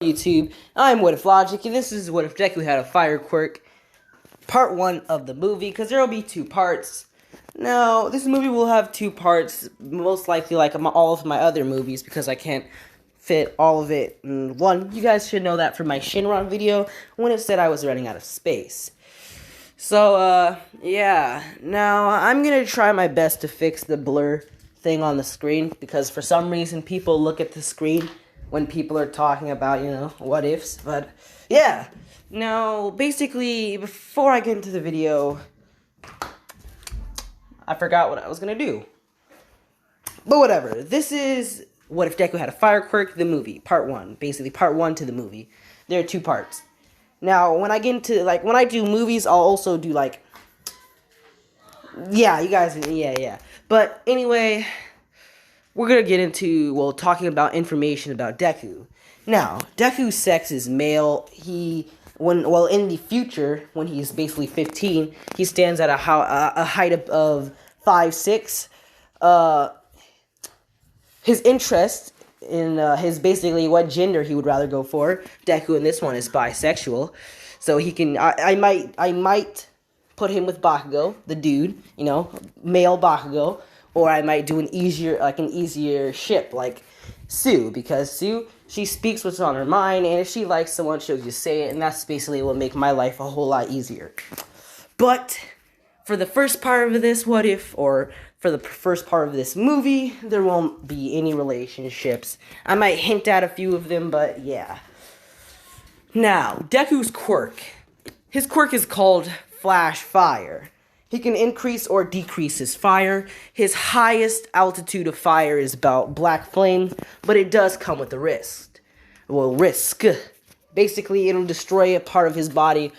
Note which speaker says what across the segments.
Speaker 1: YouTube, I'm What If Logic, and this is What If Deku Had a Fire Quirk, part 1 of the movie, because there will be 2 parts. Now, this movie will have 2 parts, most likely like all of my other movies, because I can't fit all of it in one. You guys should know that from my Shinron video, when it said I was running out of space. So, yeah. Now, I'm gonna try my best to fix the blur thing on the screen, because for some reason people look at the screen when people are talking about, what ifs, but yeah. Now, basically, before I get into the video, I forgot what I was gonna do. But whatever, this is What If Deku Had a Fire Quirk, the movie, part 1, basically part 1 to the movie. There are 2 parts. Now, when I get into, when I do movies, I'll also do, yeah, you guys, yeah. But anyway, we're gonna get into, talking about information about Deku. Now, Deku's sex is male. In the future, when he's basically 15, he stands at a height of 5'6". His interest in his basically what gender he would rather go for. Deku in this one is bisexual, so he can. I might put him with Bakugo, the dude, male Bakugo, or I might do an easier ship like Sue, because Sue, she speaks what's on her mind, and if she likes someone, she'll just say it, and that's basically what make my life a whole lot easier. But for the first part of this what if, or for the first part of this movie, there won't be any relationships. I might hint at a few of them, but yeah. Now, Deku's quirk. His quirk is called Flash Fire. He can increase or decrease his fire. His highest altitude of fire is about black flame, but it does come with a risk. Basically, it'll destroy a part of his body.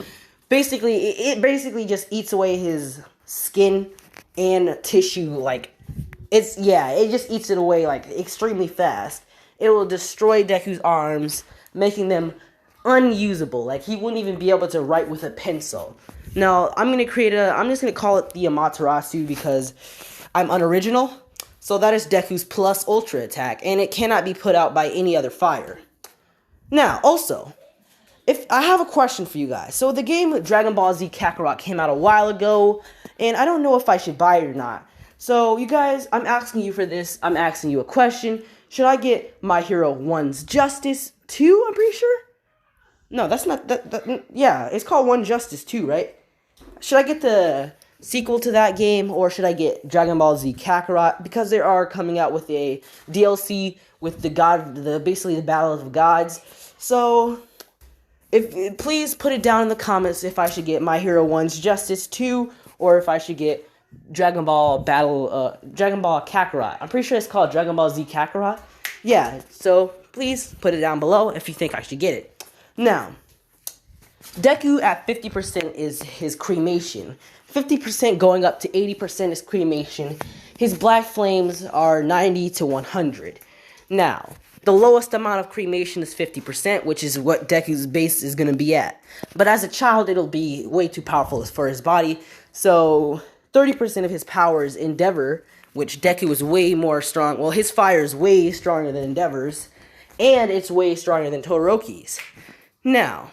Speaker 1: It basically just eats away his skin and tissue, it just eats it away, extremely fast. It will destroy Deku's arms, making them unusable. He wouldn't even be able to write with a pencil. Now, I'm just gonna call it the Amaterasu because I'm unoriginal. So that is Deku's plus ultra attack, and it cannot be put out by any other fire. Now, also, if I have a question for you guys. So the game Dragon Ball Z Kakarot came out a while ago, and I don't know if I should buy it or not. So you guys, I'm asking you for this. I'm asking you a question. Should I get My Hero 1's Justice 2, I'm pretty sure? No, that's not, yeah, it's called One Justice 2, right? Should I get the sequel to that game, or should I get Dragon Ball Z Kakarot? Because they are coming out with a DLC with basically the Battle of the Gods. So please put it down in the comments if I should get My Hero 1's Justice 2, or if I should get Dragon Ball Kakarot. I'm pretty sure it's called Dragon Ball Z Kakarot. Yeah, so please put it down below if you think I should get it. Now, Deku at 50% is his cremation. 50% going up to 80% is cremation. His black flames are 90 to 100. Now, the lowest amount of cremation is 50%, which is what Deku's base is going to be at. But as a child, it'll be way too powerful for his body. So 30% of his power is Endeavor, which Deku is way more strong. Well, his fire is way stronger than Endeavor's, and it's way stronger than Todoroki's. Now,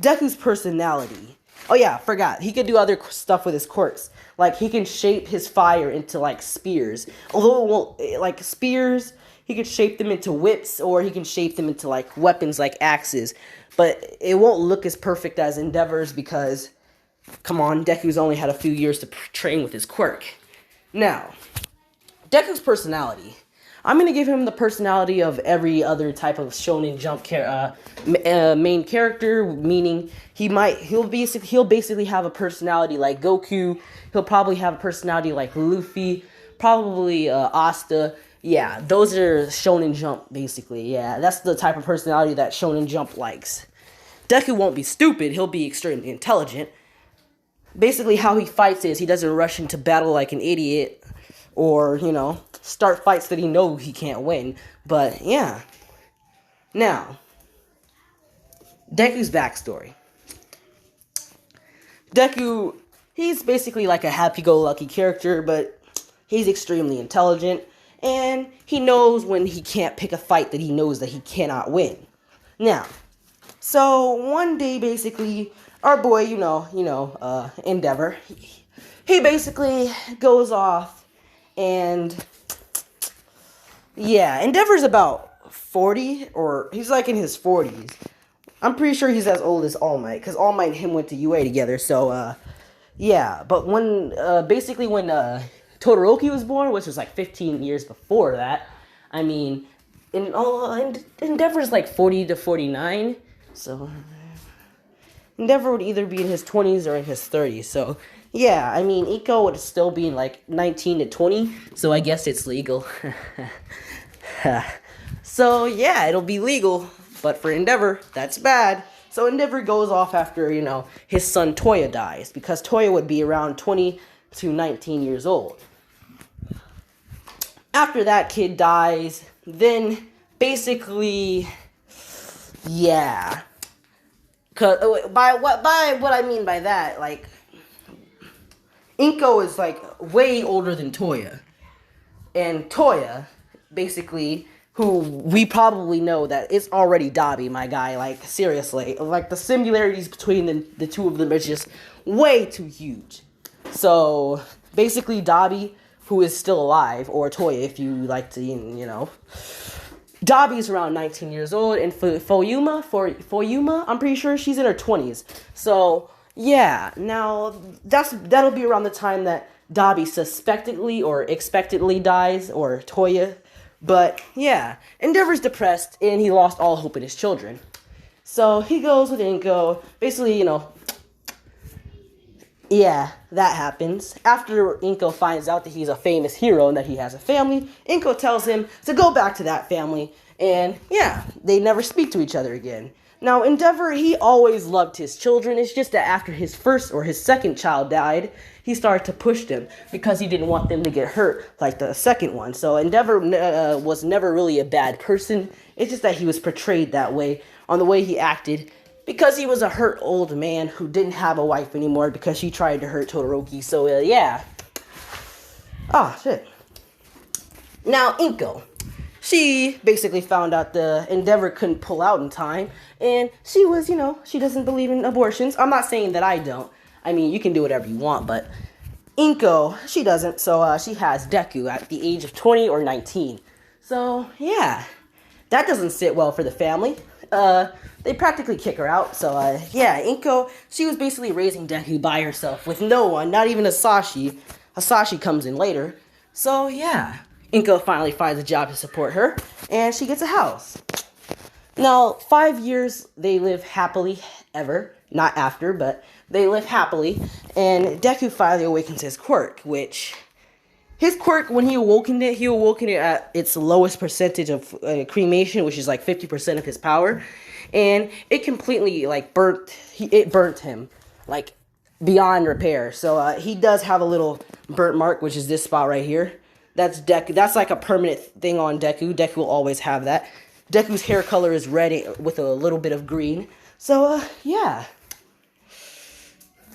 Speaker 1: Deku's personality. Oh yeah, forgot. He could do other stuff with his quirks. He can shape his fire into, spears. Although it won't, spears, he could shape them into whips, or he can shape them into, weapons like axes. But it won't look as perfect as Endeavor's because, come on, Deku's only had a few years to train with his quirk. Now, Deku's personality. I'm going to give him the personality of every other type of Shonen Jump main character, meaning he'll basically have a personality like Goku. He'll probably have a personality like Luffy, probably Asta. Yeah, those are Shonen Jump, basically. Yeah, that's the type of personality that Shonen Jump likes. Deku won't be stupid. He'll be extremely intelligent. Basically, how he fights is he doesn't rush into battle like an idiot, or, start fights that he knows he can't win. But, yeah. Now, Deku's backstory. Deku, he's basically like a happy-go-lucky character, but he's extremely intelligent, and he knows when he can't pick a fight that he knows that he cannot win. Now, So one day, basically, our boy, Endeavor, he basically goes off, and yeah, Endeavor's about 40, or he's like in his 40s. I'm pretty sure he's as old as All Might, because All Might and him went to UA together. So yeah, but when Todoroki was born, which was like 15 years before that, I mean, Endeavor's like 40 to 49, so Endeavor would either be in his 20s or in his 30s. So yeah, I mean, Iko would still be in like 19 to 20, so I guess it's legal. So yeah, it'll be legal, but for Endeavor, that's bad. So Endeavor goes off after, his son Toya dies, because Toya would be around 20 to 19 years old. After that kid dies, then basically, yeah. By what I mean by that, like, Inko is like way older than Toya. And Toya, basically, who we probably know that it's already Dabi, my guy. Like, seriously. Like, the similarities between the two of them are just way too huge. So, basically, Dabi, who is still alive, or Toya, if you like to, Dabi's around 19 years old, and Foyuma, I'm pretty sure she's in her 20s. So, yeah, now, that'll be around the time that Dabi suspectedly or expectedly dies, or Toya. But, yeah, Endeavor's depressed, and he lost all hope in his children. So, he goes with Inko, basically, yeah, that happens. After Inko finds out that he's a famous hero and that he has a family, Inko tells him to go back to that family, and, yeah, they never speak to each other again. Now, Endeavor, he always loved his children. It's just that after his first or his second child died, he started to push them because he didn't want them to get hurt like the second one. So Endeavor was never really a bad person. It's just that he was portrayed that way on the way he acted because he was a hurt old man who didn't have a wife anymore because she tried to hurt Todoroki. So, yeah. Ah, shit. Now, Inko. She basically found out the Endeavor couldn't pull out in time, and she was, she doesn't believe in abortions. I'm not saying that I don't. I mean, you can do whatever you want, but Inko, she doesn't, so she has Deku at the age of 20 or 19. So, yeah, that doesn't sit well for the family. They practically kick her out, so, yeah, Inko, she was basically raising Deku by herself with no one, not even Asashi. Asashi comes in later, so, yeah. Inko finally finds a job to support her, and she gets a house. Now, 5 years, they live happily ever. Not after, but they live happily. And Deku finally awakens his quirk, which... His quirk, when he awoken it at its lowest percentage of cremation, which is like 50% of his power. And it completely, like, burnt him, like, beyond repair. So, he does have a little burnt mark, which is this spot right here. That's Deku. That's like a permanent thing on Deku. Deku will always have that. Deku's hair color is red with a little bit of green. So, yeah.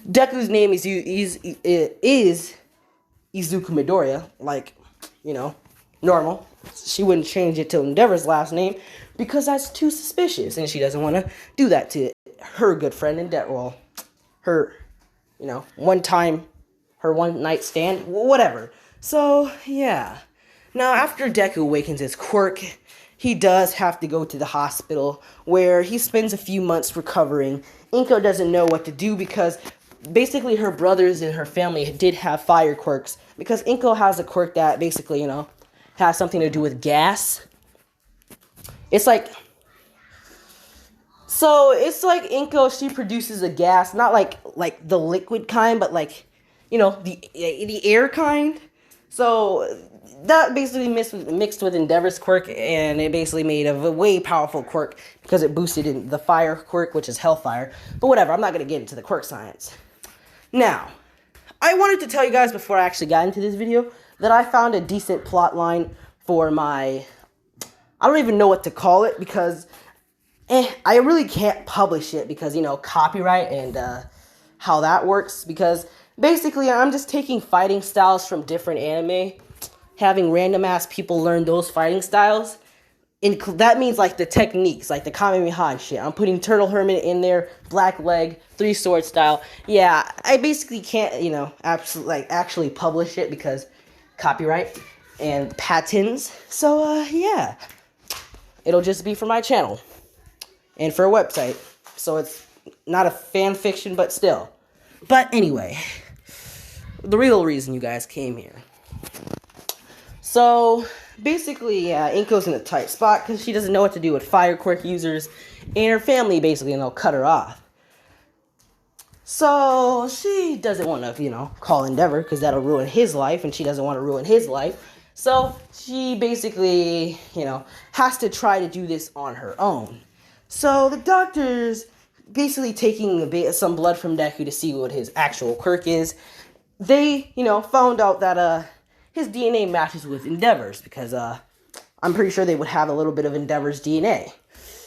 Speaker 1: Deku's name is Izuku Midoriya. Like, normal. She wouldn't change it to Endeavor's last name because that's too suspicious. And she doesn't want to do that to her good friend Endeavor. Well, her, her one night stand, whatever. So, yeah. Now, after Deku awakens his quirk, he does have to go to the hospital, where he spends a few months recovering. Inko doesn't know what to do because, basically, her brothers and her family did have fire quirks, because Inko has a quirk that basically, has something to do with gas. It's like... So, it's like Inko, she produces a gas, not like the liquid kind, but like, the air kind. So, that basically mixed with Endeavor's quirk, and it basically made a way powerful quirk, because it boosted in the fire quirk, which is Hellfire. But whatever, I'm not going to get into the quirk science. Now, I wanted to tell you guys before I actually got into this video, that I found a decent plot line for my... I don't even know what to call it, because... I really can't publish it, because, copyright and how that works, because... Basically, I'm just taking fighting styles from different anime, having random-ass people learn those fighting styles, that means like the techniques, like the Kamehameha and shit. I'm putting Turtle Hermit in there, Black Leg, 3-sword style. Yeah, I basically can't, actually publish it because copyright and patents. So, yeah. It'll just be for my channel and for a website. So it's not a fan fiction, but still. But anyway, the real reason you guys came here. So, basically, yeah, Inko's in a tight spot because she doesn't know what to do with fire quirk users, and her family basically, cut her off. So, she doesn't want to, call Endeavor because that'll ruin his life, and she doesn't want to ruin his life. So, she basically, has to try to do this on her own. So, the doctor's basically taking some blood from Deku to see what his actual quirk is. They, found out that, his DNA matches with Endeavor's because I'm pretty sure they would have a little bit of Endeavor's DNA.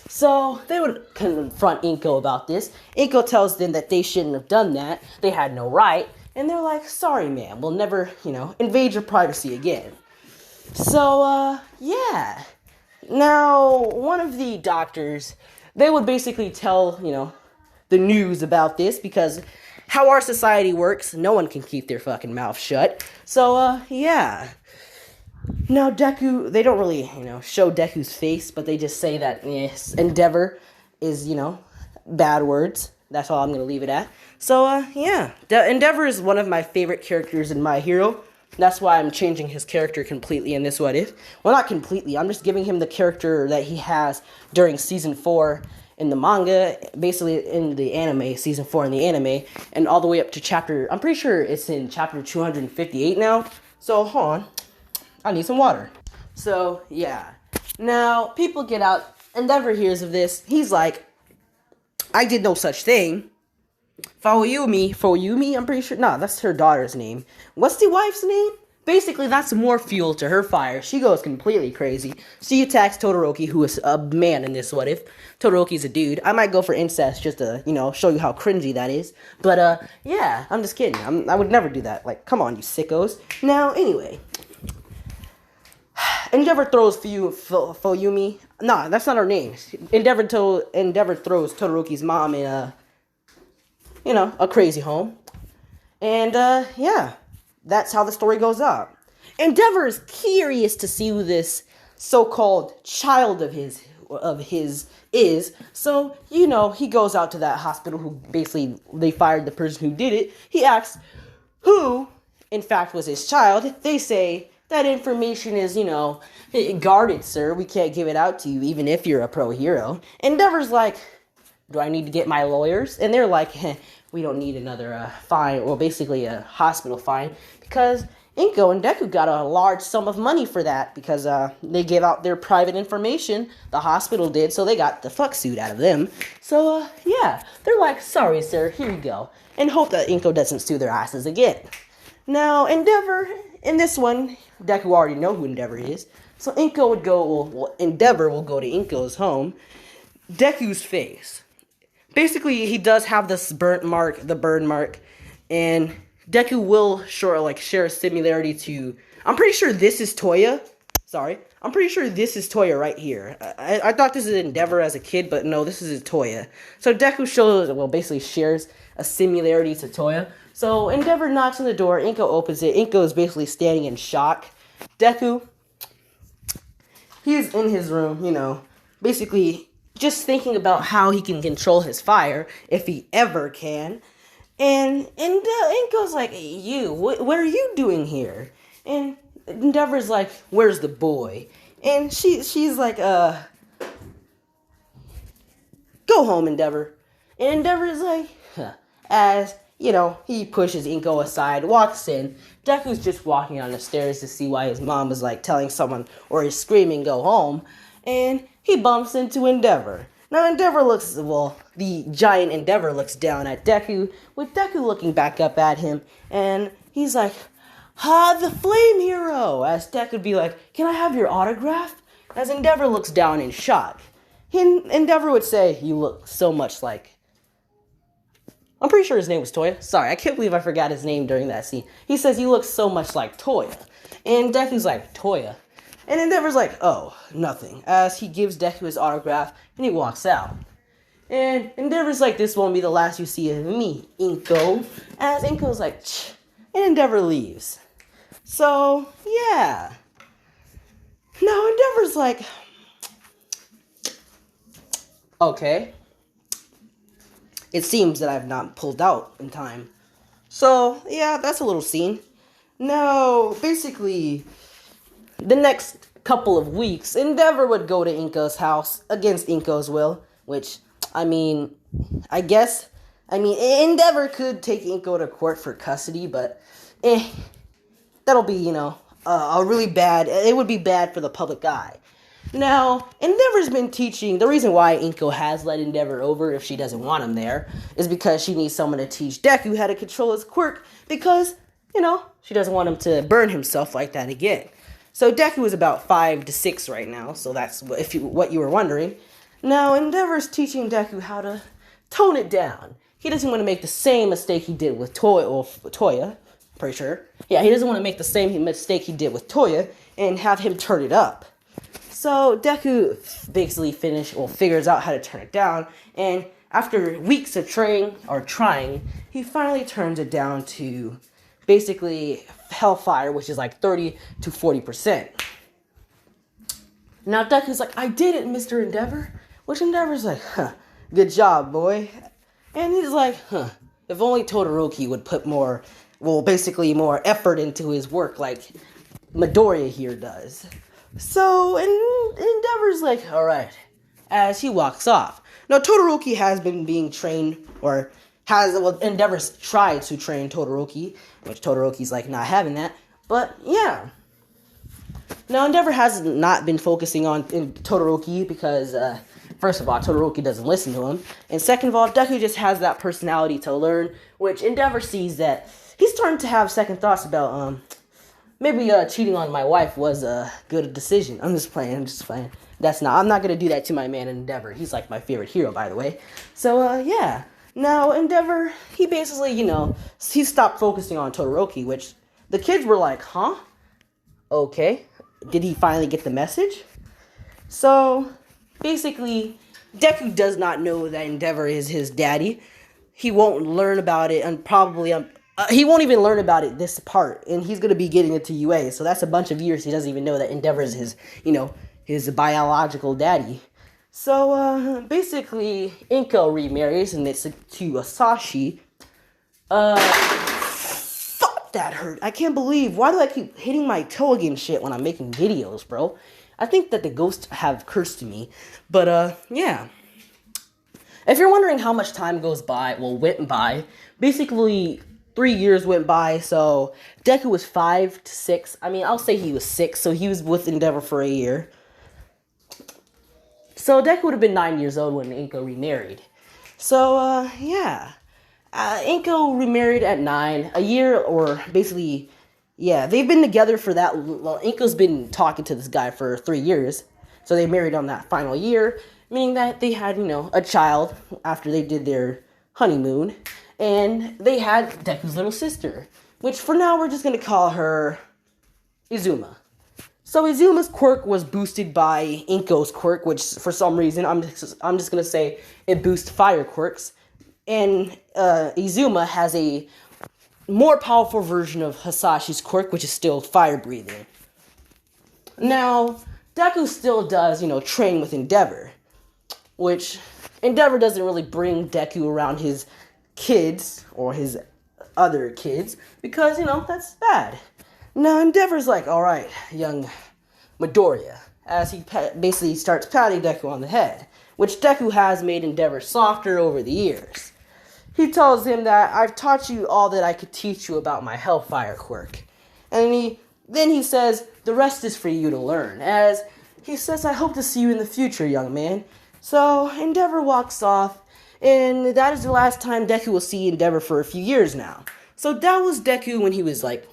Speaker 1: So they would confront Inko about this. Inko tells them that they shouldn't have done that. They had no right. And they're like, sorry, ma'am. We'll never, invade your privacy again. So, yeah. Now, one of the doctors, they would basically tell, the news about this because how our society works, no one can keep their fucking mouth shut. So, yeah. Now, Deku, they don't really, show Deku's face, but they just say that, yes, Endeavor is, bad words. That's all I'm going to leave it at. So, yeah. Endeavor is one of my favorite characters in My Hero. That's why I'm changing his character completely in this What If. Well, not completely. I'm just giving him the character that he has during Season 4 in the manga, basically in the anime, Season 4 in the anime, and all the way up to chapter, I'm pretty sure it's in chapter 258 now. So, hold on. I need some water. So, yeah. Now, people get out. Endeavor hears of this. He's like, I did no such thing. Fuyumi, I'm pretty sure. No, that's her daughter's name. What's the wife's name? Basically, that's more fuel to her fire. She goes completely crazy. She attacks Todoroki, who is a man in this What If. Todoroki's a dude. I might go for incest just to, show you how cringy that is. But, yeah, I'm just kidding. I would never do that. Like, come on, you sickos. Now, anyway. Endeavor throws Fuyumi. Nah, that's not her name. Endeavor throws Todoroki's mom in a crazy home. And, yeah. That's how the story goes on. Endeavor is curious to see who this so-called child of his is. So, he goes out to that hospital who basically, they fired the person who did it. He asks who, in fact, was his child. They say, that information is, guarded, sir. We can't give it out to you, even if you're a pro hero. Endeavor's like, do I need to get my lawyers? And they're like, we don't need another fine, well, basically a hospital fine, because Inko and Deku got a large sum of money for that, because they gave out their private information, the hospital did, so they got the fuck suit out of them. So, yeah, they're like, sorry, sir, here you go, and hope that Inko doesn't sue their asses again. Now, Endeavor, in this one, Deku already know who Endeavor is, so Endeavor will go to Inko's home. Deku's face. Basically, he does have this burn mark, and Deku will share a similarity to, I'm pretty sure this is Toya. I'm pretty sure this is Toya right here. I thought this is Endeavor as a kid, but no, this is Toya. So Deku basically shares a similarity to Toya. So Endeavor knocks on the door, Inko opens it, Inko is basically standing in shock. Deku, he's in his room, basically just thinking about how he can control his fire, if he ever can. And Inko's like, hey, what are you doing here? And Endeavor's like, where's the boy? And she's like, go home, Endeavor. And Endeavor's like, as, he pushes Inko aside, walks in. Deku's just walking on the stairs to see why his mom is telling someone, or is screaming, go home. And he bumps into Endeavor. Now the giant Endeavor looks down at Deku, with Deku looking back up at him, and he's like, the flame hero! As Deku would be like, can I have your autograph? As Endeavor looks down in shock. Endeavor would say, you look so much like... I'm pretty sure his name was Toya. Sorry, I can't believe I forgot his name during that scene. He says, you look so much like Toya. And Deku's like, Toya? And Endeavor's like, oh, nothing, as he gives Deku his autograph and he walks out. And Endeavor's like, this won't be the last you see of me, Inko. As Inko's like, Ch-. And Endeavor leaves. So, yeah. Now Endeavor's like, okay. It seems that I've not pulled out in time. So, yeah, that's a little scene. Now, basically, the next couple of weeks, Endeavor would go to Inko's house against Inko's will, which, Endeavor could take Inko to court for custody, but, that'll be, a really bad, it would be bad for the public eye. Now, Endeavor's been teaching, the reason why Inko has let Endeavor over if she doesn't want him there, is because she needs someone to teach Deku how to control his quirk, because, she doesn't want him to burn himself like that again. So Deku is about 5 to 6 right now, so that's what you were wondering. Now, Endeavor's teaching Deku how to tone it down. He doesn't want to make the same mistake he did with Toya, pretty sure. Yeah, he doesn't want to make the same mistake he did with Toya and have him turn it up. So Deku basically figures out how to turn it down, and after weeks of trying, he finally turns it down to basically Hellfire, which is like 30 to 40%. Now Deku's like, I did it, Mr. Endeavor. Which Endeavor's like, good job, boy. And he's like, if only Todoroki would put more effort into his work like Midoriya here does. So, Endeavor's like, alright, as he walks off. Now, Todoroki has been being trained, Endeavor's tried to train Todoroki, which Todoroki's like not having that, but yeah. Now, Endeavor has not been focusing on Todoroki because, first of all, Todoroki doesn't listen to him, and second of all, Deku just has that personality to learn, which Endeavor sees that he's starting to have second thoughts about, maybe cheating on my wife was a good decision. I'm just playing. I'm not gonna do that to my man Endeavor. He's like my favorite hero, by the way. So, yeah. Now, Endeavor, he basically, he stopped focusing on Todoroki, which the kids were like, huh? Okay. Did he finally get the message? So, basically, Deku does not know that Endeavor is his daddy. He won't learn about it, and probably, he won't even learn about it this part, and he's going to be getting it to UA, so that's a bunch of years he doesn't even know that Endeavor is his, his biological daddy. So, basically, Inko remarries, and it's to Asashi. Fuck, that hurt. I can't believe, why do I keep hitting my toe against shit when I'm making videos, bro? I think that the ghosts have cursed me, but, yeah. If you're wondering how much time went by, basically 3 years went by, so Deku was 5 to 6. I'll say he was 6, so he was with Endeavor for a year. So Deku would have been 9 years old when Inko remarried. So, yeah. Inko remarried at 9, a year, or basically, yeah, they've been together for that, Inko's been talking to this guy for 3 years, so they married on that final year, meaning that they had, a child after they did their honeymoon. And they had Deku's little sister, which for now we're just going to call her Izuma. So Izuma's quirk was boosted by Inko's quirk, which for some reason, I'm just going to say it boosts fire quirks. And Izuma has a more powerful version of Hasashi's quirk, which is still fire breathing. Now, Deku still does, train with Endeavor, which Endeavor doesn't really bring Deku around his kids or his other kids because that's bad. Now Endeavor's like, all right, young Midoriya, as he basically starts patting Deku on the head, which Deku has made Endeavor softer over the years. He tells him that I've taught you all that I could teach you about my Hellfire quirk, and then he says the rest is for you to learn. As he says, I hope to see you in the future, young man. So Endeavor walks off. And that is the last time Deku will see Endeavor for a few years now. So that was Deku when he was like...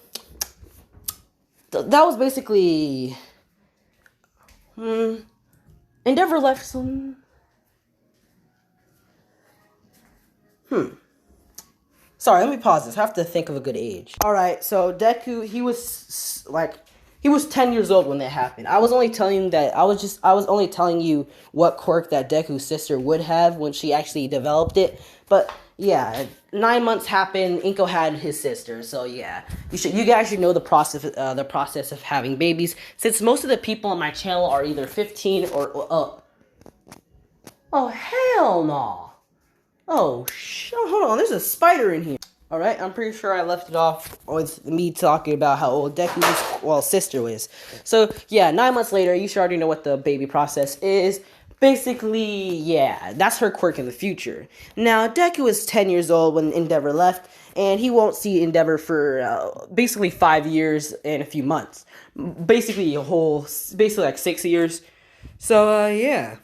Speaker 1: That was basically... Endeavor left some... Sorry, let me pause this. I have to think of a good age. Alright, so Deku, he was like... He was 10 years old when that happened. I was only telling you that I was only telling you what quirk that Deku's sister would have when she actually developed it. But yeah, 9 months happened. Inko had his sister, so yeah, you guys should know the process of having babies. Since most of the people on my channel are either 15 or oh hell no. Oh hold on, there's a spider in here. Alright, I'm pretty sure I left it off with me talking about how old Deku's, sister is. So, yeah, 9 months later, you should already know what the baby process is. Basically, yeah, that's her quirk in the future. Now, Deku is 10 years old when Endeavor left, and he won't see Endeavor for basically 5 years and a few months. Basically, like 6 years. So, yeah.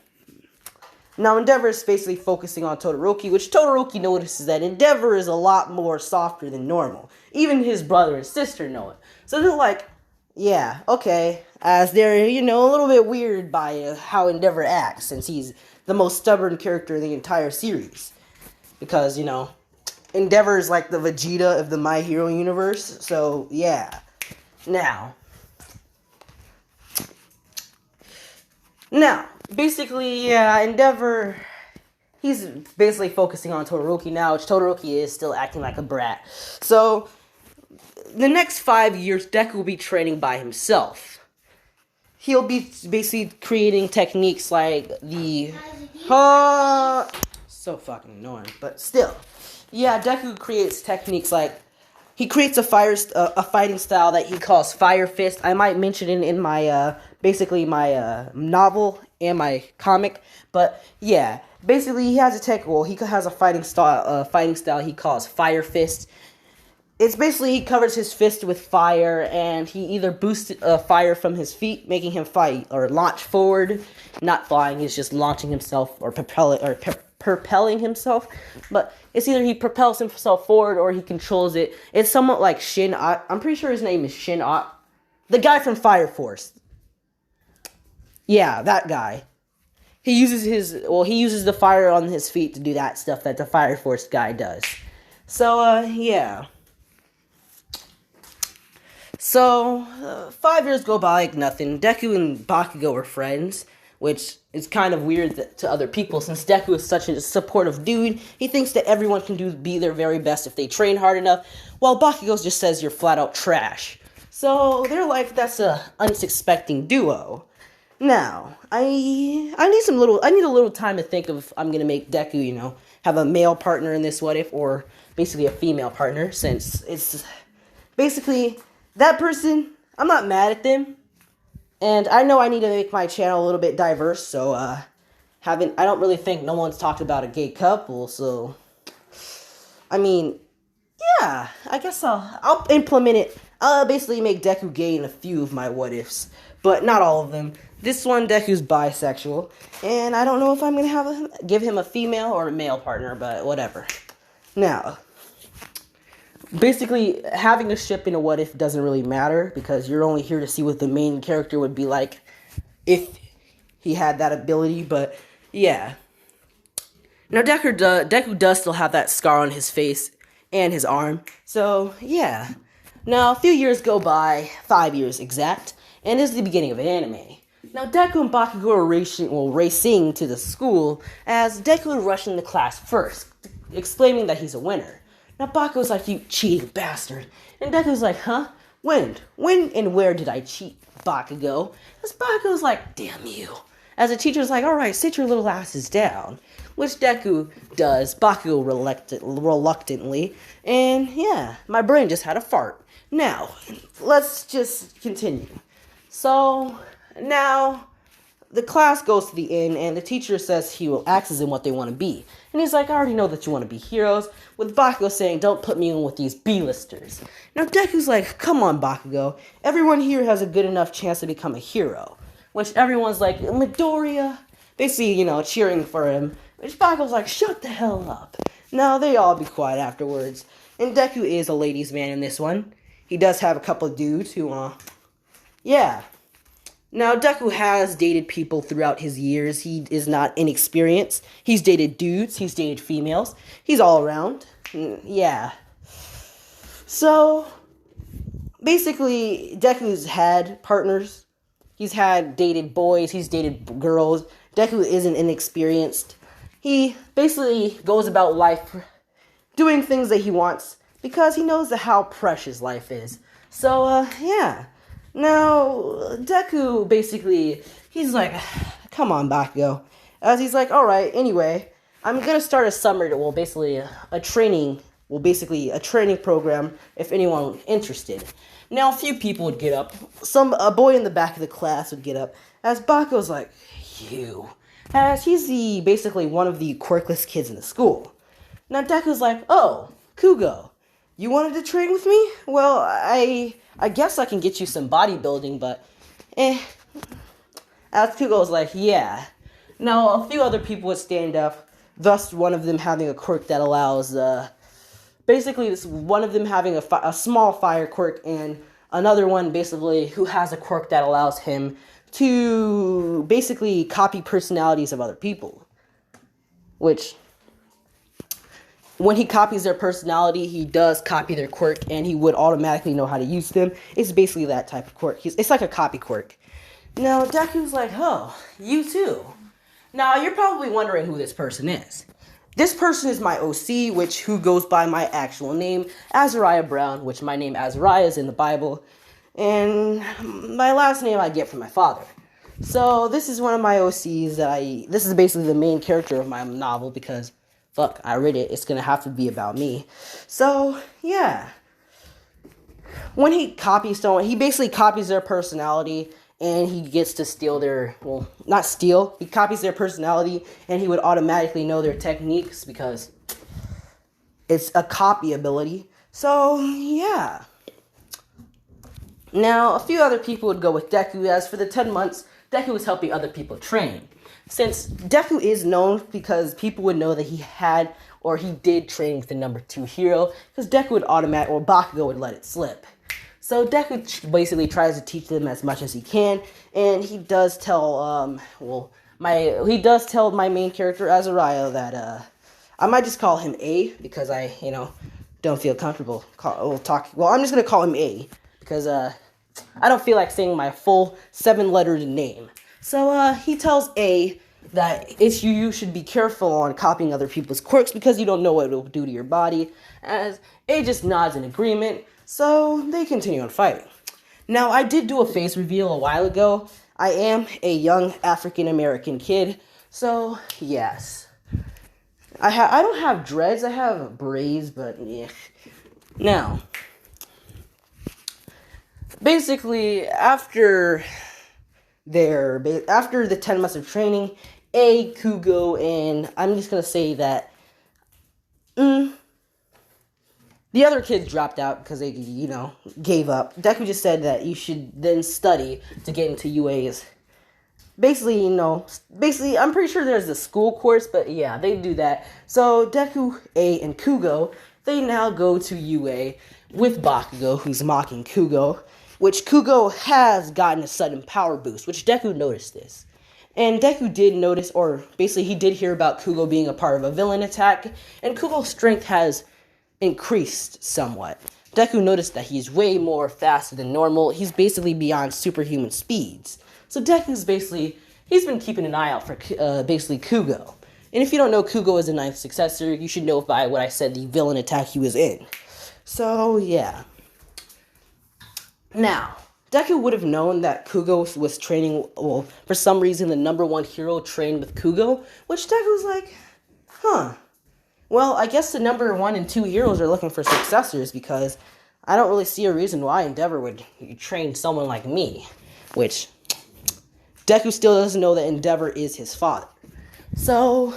Speaker 1: Now, Endeavor is basically focusing on Todoroki, which Todoroki notices that Endeavor is a lot more softer than normal. Even his brother and sister know it. So they're like, yeah, okay. As they're, a little bit weird by how Endeavor acts, since he's the most stubborn character in the entire series. Because, Endeavor is like the Vegeta of the My Hero universe. So, yeah. Now, basically, yeah, Endeavor, he's basically focusing on Todoroki now, which Todoroki is still acting like a brat. So, the next 5 years, Deku will be training by himself. He'll be basically creating techniques like the... so fucking annoying, but still. Yeah, Deku creates techniques like... He creates a fighting style that he calls Fire Fist. I might mention it in my, my novel and my comic. But, yeah, basically he has a fighting style he calls Fire Fist. It's basically he covers his fist with fire, and he either boosts fire from his feet, making him fight, or launch forward. Not flying, he's just launching himself, or propelling himself. But it's either he propels himself forward, or he controls it. It's somewhat like Shin Ot. I'm pretty sure his name is Shin Ot. The guy from Fire Force. Yeah, that guy. He uses the fire on his feet to do that stuff that the Fire Force guy does. So, yeah. So, 5 years go by like nothing. Deku and Bakugo are friends, which is kind of weird to other people, since Deku is such a supportive dude. He thinks that everyone can be their very best if they train hard enough, while Bakugo just says you're flat out trash. So, they're like, that's a unsuspecting duo. Now, I need a little time to think of I'm gonna make Deku, have a male partner in this what if, or basically a female partner, since it's basically that person. I'm not mad at them, and I know I need to make my channel a little bit diverse. So I don't really think no one's talked about a gay couple. So I mean, yeah, I guess I'll implement it. I'll basically make Deku gay in a few of my what ifs, but not all of them. This one, Deku's bisexual, and I don't know if I'm gonna give him a female or a male partner, but whatever. Now, basically, having a ship in a what if doesn't really matter, because you're only here to see what the main character would be like if he had that ability. But yeah. Now, Deku does still have that scar on his face and his arm. So yeah. Now, a few years go by, 5 years exact, and this is the beginning of an anime. Now, Deku and Bakugo are racing to the school, as Deku is rushing the class first, exclaiming that he's a winner. Now, Bakugo's like, you cheating bastard. And Deku's like, huh? When and where did I cheat, Bakugo? As Bakugo's like, damn you. As the teacher's like, alright, sit your little asses down. Which Deku does, Bakugo reluctantly. And yeah, my brain just had a fart. Now, let's just continue. So, now, the class goes to the inn, and the teacher says he will ask them what they want to be. And he's like, I already know that you want to be heroes, with Bakugo saying, don't put me in with these B-listers. Now, Deku's like, come on, Bakugo. Everyone here has a good enough chance to become a hero. Which everyone's like, Midoriya, basically, cheering for him. Which Bakugo's like, shut the hell up. Now, they all be quiet afterwards. And Deku is a ladies' man in this one. He does have a couple of dudes who, yeah. Now, Deku has dated people throughout his years. He is not inexperienced. He's dated dudes. He's dated females. He's all around. Yeah. So, basically, Deku's had partners. He's had dated boys. He's dated girls. Deku isn't inexperienced. He basically goes about life doing things that he wants because he knows how precious life is. So, yeah. Now, Deku basically, he's like, come on, Bakugo. As he's like, alright, anyway, I'm gonna start a summer, basically a training program if anyone interested. Now, a few people would get up. A boy in the back of the class would get up. As Bakugo's like, you. As he's basically one of the quirkless kids in the school. Now, Deku's like, oh, Kugo, you wanted to train with me? Well, I guess I can get you some bodybuilding, but, As Kugo's like, yeah. Now, a few other people would stand up, thus one of them having a quirk that allows, basically, this one of them having a small fire quirk, and another one, basically, who has a quirk that allows him to, basically, copy personalities of other people. Which, when he copies their personality, he does copy their quirk, and he would automatically know how to use them. It's basically that type of quirk. It's like a copy quirk. Now, Deku's like, oh, you too. Now, you're probably wondering who this person is. This person is my OC, who goes by my actual name, Azariah Brown, which my name Azariah is in the Bible, and my last name I get from my father. So, this is one of my OCs this is basically the main character of my novel, because, fuck, I read it, it's gonna have to be about me. So, yeah. When he copies someone, he basically copies their personality, and he gets to steal not steal, he copies their personality, and he would automatically know their techniques, because it's a copy ability. So, yeah. Now, a few other people would go with Deku, as for the 10 months, Deku was helping other people train. Since Deku is known because people would know that he did train with the number 2 hero, because Deku would Bakugo would let it slip. So Deku basically tries to teach them as much as he can, and he does tell, my main character, Azariah, that, I might just call him A, because I, don't feel comfortable I'm just gonna call him A, because, I don't feel like saying my full 7-lettered name. So, he tells A that you should be careful on copying other people's quirks, because you don't know what it will do to your body, as A just nods in agreement. So, they continue on fighting. Now, I did do a face reveal a while ago. I am a young African-American kid. So, yes. I don't have dreads. I have braids, but yeah. Now, basically, after the 10 months of training, Kugo, and I'm just going to say that, the other kids dropped out because they, gave up. Deku just said that you should then study to get into UA's. Basically, I'm pretty sure there's a school course, but yeah, they do that. So, Deku, A, and Kugo, they now go to UA with Bakugo, who's mocking Kugo, which Kugo has gotten a sudden power boost, which Deku noticed this. And Deku did notice, or basically he did hear about Kugo being a part of a villain attack, and Kugo's strength has increased somewhat. Deku noticed that he's way more faster than normal. He's basically beyond superhuman speeds. So Deku's he's been keeping an eye out for basically Kugo. And if you don't know, Kugo is the 9th successor. You should know by what I said, the villain attack he was in. So, yeah. Now, Deku would have known that Kugo was training, for some reason the number 1 hero trained with Kugo, which Deku's like, huh. Well, I guess the number 1 and 2 heroes are looking for successors, because I don't really see a reason why Endeavor would train someone like me. Which, Deku still doesn't know that Endeavor is his father. So,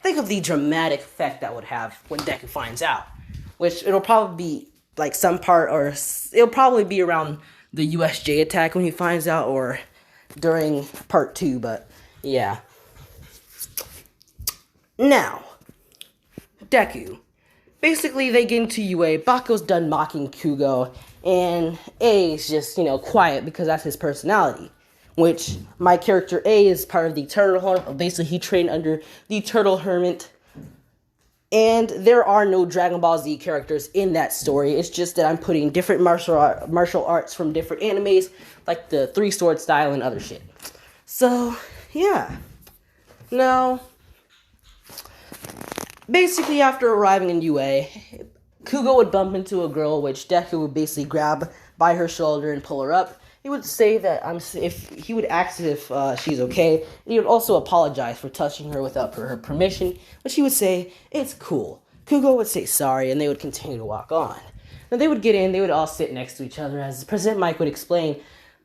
Speaker 1: think of the dramatic effect that would have when Deku finds out. Which, it'll probably be, it'll probably be around the USJ attack when he finds out, or during part 2, but, yeah. Now, Deku. Basically, they get into UA, Bakugo's done mocking Kugo, and A is just, quiet because that's his personality. Which, my character A is part of the Turtle Hermit. Basically, he trained under the Turtle Hermit. And there are no Dragon Ball Z characters in that story. It's just that I'm putting different martial arts from different animes, like the Three Sword style and other shit. So, yeah. Now, basically after arriving in UA, Kugo would bump into a girl, which Deku would basically grab by her shoulder and pull her up. He would say that if he would ask if she's okay. He would also apologize for touching her without her permission, but she would say it's cool. Kugo would say sorry, and they would continue to walk on. Now they would get in. They would all sit next to each other as President Mike would explain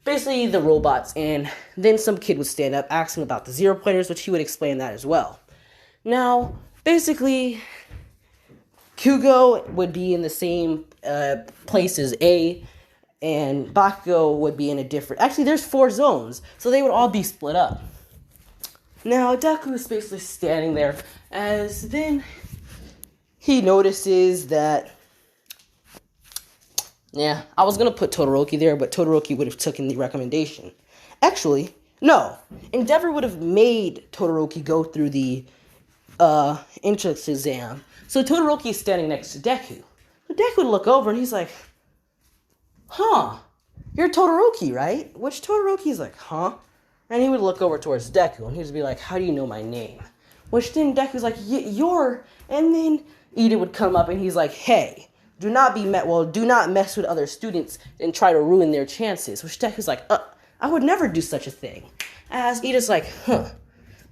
Speaker 1: basically the robots, and then some kid would stand up asking about the zero pointers, which he would explain that as well. Now, basically, Kugo would be in the same place as A, and Bakugo would be in a different... Actually, there's 4 zones, so they would all be split up. Now, Deku is basically standing there, as then he notices that... Yeah, I was going to put Todoroki there, but Todoroki would have taken the recommendation. Actually, no. Endeavor would have made Todoroki go through the entrance exam. So Todoroki is standing next to Deku. So Deku would look over, and he's like... Huh, you're Todoroki, right? Which Todoroki is like, huh? And he would look over towards Deku, and he would be like, how do you know my name? Which then Deku's like, you're... And then Ida would come up, and he's like, hey, do not mess with other students and try to ruin their chances. Which Deku's like, I would never do such a thing. As Ida's like,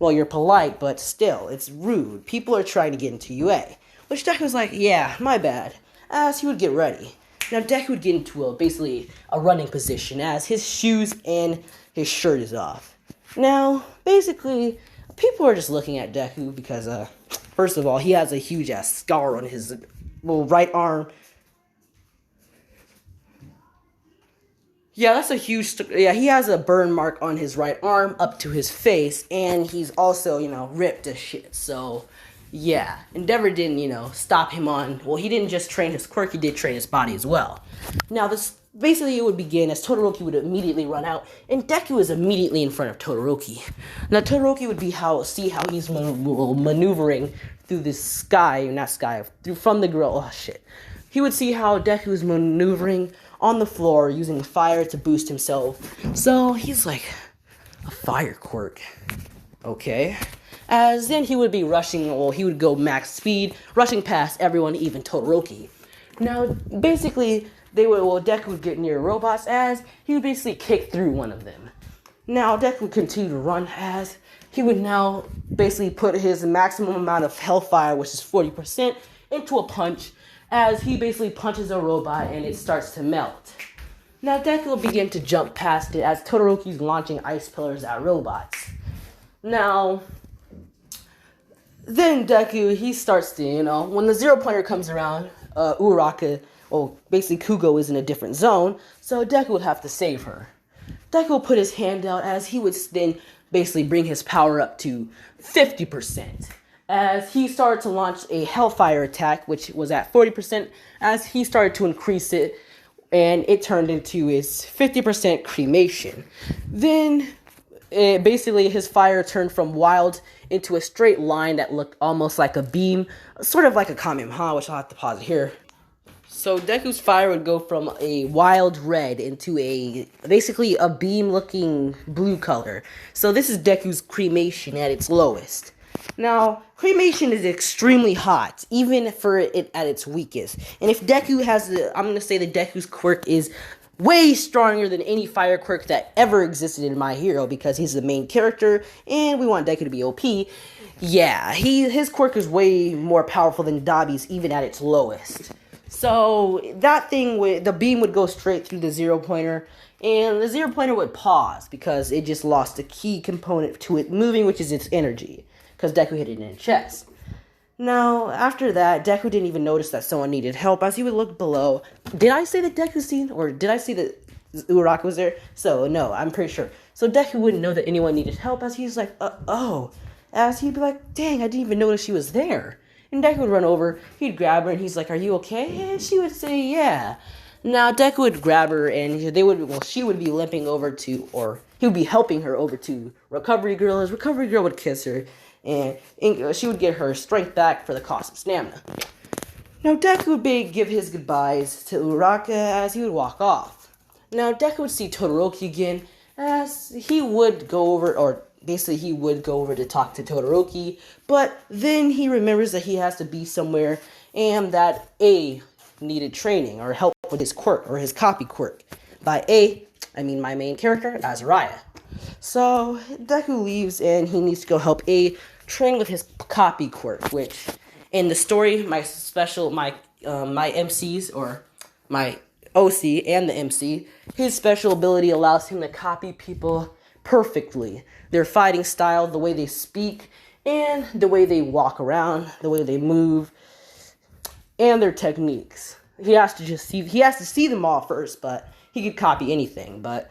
Speaker 1: well, you're polite, but still, it's rude. People are trying to get into UA. Which Deku's like, yeah, my bad. As he would get ready. Now, Deku would get into basically a running position as his shoes and his shirt is off. Now, basically, people are just looking at Deku because, first of all, he has a huge-ass scar on his right arm. Yeah, that's a huge... he has a burn mark on his right arm up to his face, and he's also, ripped as shit, so... Yeah, Endeavor didn't, stop him on... Well, he didn't just train his quirk, he did train his body as well. Now, this... Basically, it would begin as Todoroki would immediately run out, and Deku is immediately in front of Todoroki. Now, Todoroki would see how he's maneuvering through this from the grill. Oh, shit. He would see how Deku is maneuvering on the floor using fire to boost himself. So, he's like, a fire quirk. Okay. As then he would be he would go max speed, rushing past everyone, even Todoroki. Now, basically, Deku would get near robots as he would basically kick through one of them. Now, Deku would continue to run as he would now basically put his maximum amount of hellfire, which is 40%, into a punch, as he basically punches a robot and it starts to melt. Now, Deku will begin to jump past it as Todoroki's launching ice pillars at robots. Now... Then Deku, he starts to, when the zero pointer comes around, basically Kugo is in a different zone, so Deku would have to save her. Deku will put his hand out as he would then basically bring his power up to 50%. As he started to launch a Hellfire attack, which was at 40%, as he started to increase it, and it turned into his 50% cremation. Then... basically, his fire turned from wild into a straight line that looked almost like a beam, sort of like a Kamehameha, which I'll have to pause it here. So Deku's fire would go from a wild red into basically a beam-looking blue color. So this is Deku's cremation at its lowest. Now, cremation is extremely hot, even for it at its weakest. And if Deku I'm going to say that Deku's quirk is way stronger than any fire quirk that ever existed in My Hero because he's the main character and we want Deku to be OP. Yeah, his quirk is way more powerful than Dabi's even at its lowest. So that the beam would go straight through the zero pointer and the zero pointer would pause because it just lost a key component to it moving, which is its energy, because Deku hit it in its chest. Now, after that, Deku didn't even notice that someone needed help as he would look below. Did I say that Deku seen, or did I say that Uraraka was there? So, no, I'm pretty sure. So Deku wouldn't know that anyone needed help as he's like, as he'd be like, dang, I didn't even notice she was there. And Deku would run over, he'd grab her, and he's like, are you okay? And she would say, yeah. Now, Deku would grab her, and she would be limping over to, or he would be helping her over to Recovery Girl, as Recovery Girl would kiss her. and she would get her strength back for the cost of stamina. Now, Deku would give his goodbyes to Uraraka as he would walk off. Now, Deku would see Todoroki again as he would go over, or basically he would go over to talk to Todoroki, but then he remembers that he has to be somewhere and that A needed training or help with his quirk, or his copy quirk. By A, I mean my main character, Azariah. So, Deku leaves and he needs to go help A train with his copy quirk, which in the story, my MCs, or my OC and the MC, his special ability allows him to copy people perfectly. Their fighting style, the way they speak, and the way they walk around, the way they move, and their techniques. He has to see them all first, but he could copy anything. But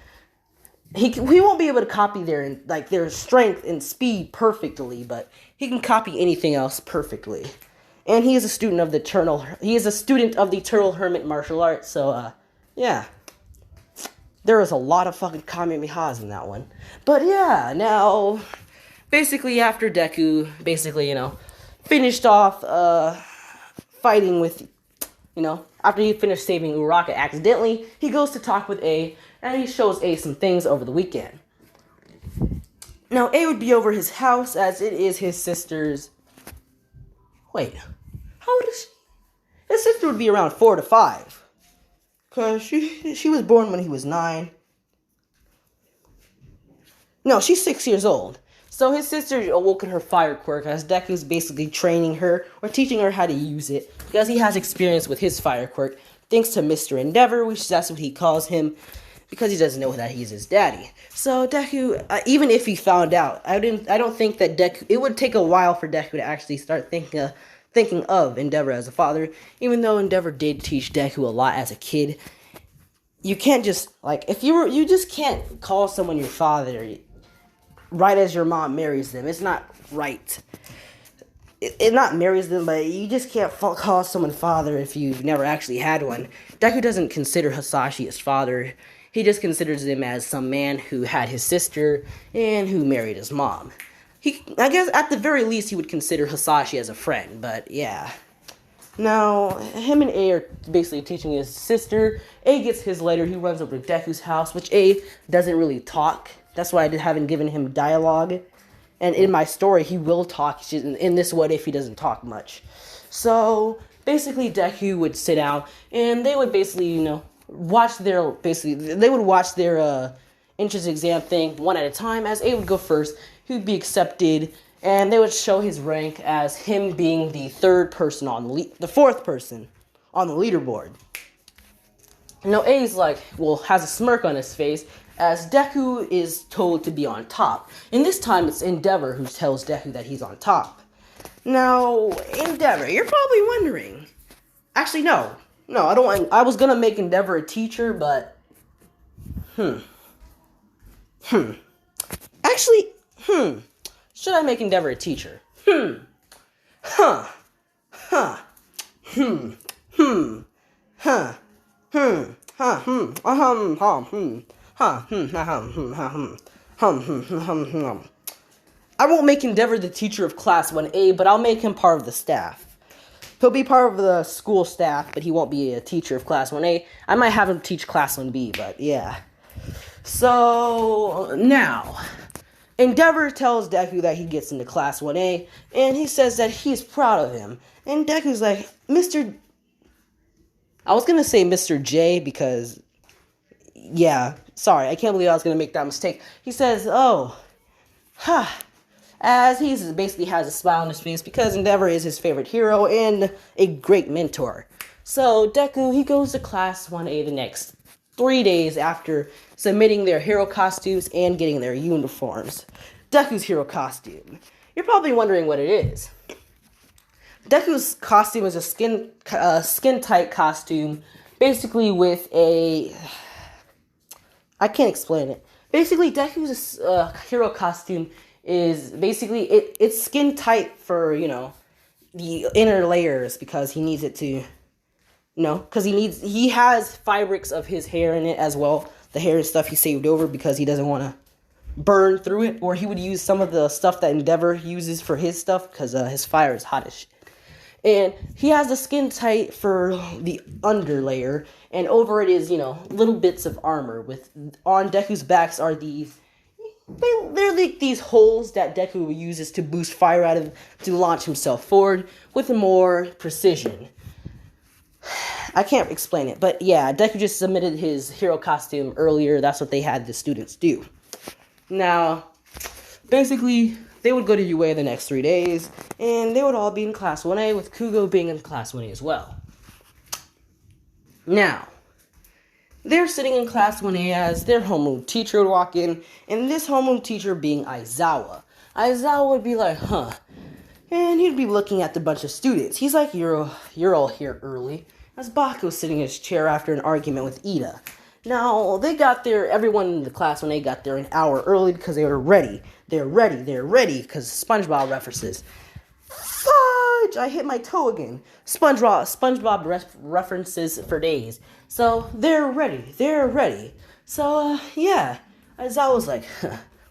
Speaker 1: he won't be able to copy their strength and speed perfectly, but he can copy anything else perfectly. And he is a student of the Eternal Hermit martial arts, so yeah. There is a lot of fucking Kamehamehas in that one. But yeah, now basically after Deku finished off fighting with, after he finished saving Uraraka accidentally, he goes to talk with A, and he shows A some things over the weekend. Now, A would be over his house, as it is his sister's... Wait, how old is she? His sister would be around 4 to 5. Because she was born when he was 9. No, she's 6 years old. So his sister awoken her fire quirk, as Deku's basically training her, or teaching her how to use it, because he has experience with his fire quirk, thanks to Mr. Endeavor, which that's what he calls him, because he doesn't know that he's his daddy. So Deku, even if he found out, I don't think that Deku, it would take a while for Deku to actually start thinking of Endeavor as a father, even though Endeavor did teach Deku a lot as a kid. You can't just, you just can't call someone your father right as your mom marries them. It's not right. It not marries them, but you just can't call someone father if you've never actually had one. Deku doesn't consider Hasashi his father. He just considers him as some man who had his sister and who married his mom. I guess at the very least he would consider Hasashi as a friend, but yeah. Now, him and A are basically teaching his sister. A gets his letter, he runs over to Deku's house, which A doesn't really talk. That's why I haven't given him dialogue. And in my story, he will talk. In this What If, he doesn't talk much. So, basically, Deku would sit down, and they would basically, they would watch their entrance exam thing one at a time. As A would go first, he would be accepted, and they would show his rank as him being the fourth person on the leaderboard. Now A's has a smirk on his face, as Deku is told to be on top. And this time it's Endeavor who tells Deku that he's on top. Now, Endeavor, you're probably wondering. Actually, no, I don't want. I was gonna make Endeavor a teacher, but Actually, should I make Endeavor a teacher? I won't make Endeavor the teacher of Class 1A, but I'll make him part of the staff. He'll be part of the school staff, but he won't be a teacher of Class 1A. I might have him teach Class 1B, but yeah. So, now, Endeavor tells Deku that he gets into Class 1A, and he says that he's proud of him. And Deku's like, I was gonna say Mr. J because, yeah, sorry, I can't believe I was gonna make that mistake. He says, as he basically has a smile on his face because Endeavor is his favorite hero and a great mentor. So Deku, he goes to Class 1A the next 3 days after submitting their hero costumes and getting their uniforms. Deku's hero costume. You're probably wondering what it is. Deku's costume is a skin-tight costume, basically with a... I can't explain it. Basically, Deku's hero costume is basically... It's skin-tight for, the inner layers because he needs it to... because he has fabrics of his hair in it as well. The hair and stuff he saved over because he doesn't want to, burn through it, or he would use some of the stuff that Endeavor uses for his stuff, because his fire is hot as shit. And he has the skin tight for the underlayer, and over it is, little bits of armor. With on Deku's backs are these, they're like these holes that Deku uses to boost fire out of, to launch himself forward with more precision. I can't explain it, but yeah, Deku just submitted his hero costume earlier. That's what they had the students do. Now, basically, they would go to UA the next 3 days, and they would all be in Class 1A, with Kugo being in Class 1A as well. Now, they're sitting in Class 1A as their homeroom teacher would walk in, and this homeroom teacher being Aizawa. Aizawa would be like, huh, and he'd be looking at the bunch of students. He's like, you're all here early, as Baku's sitting in his chair after an argument with Ida. Now, they got there, everyone in the class when they got there an hour early because they were ready. They're ready, because SpongeBob references. Fudge! I hit my toe again. SpongeBob references for days. So, they're ready. So, yeah. Aizawa was like,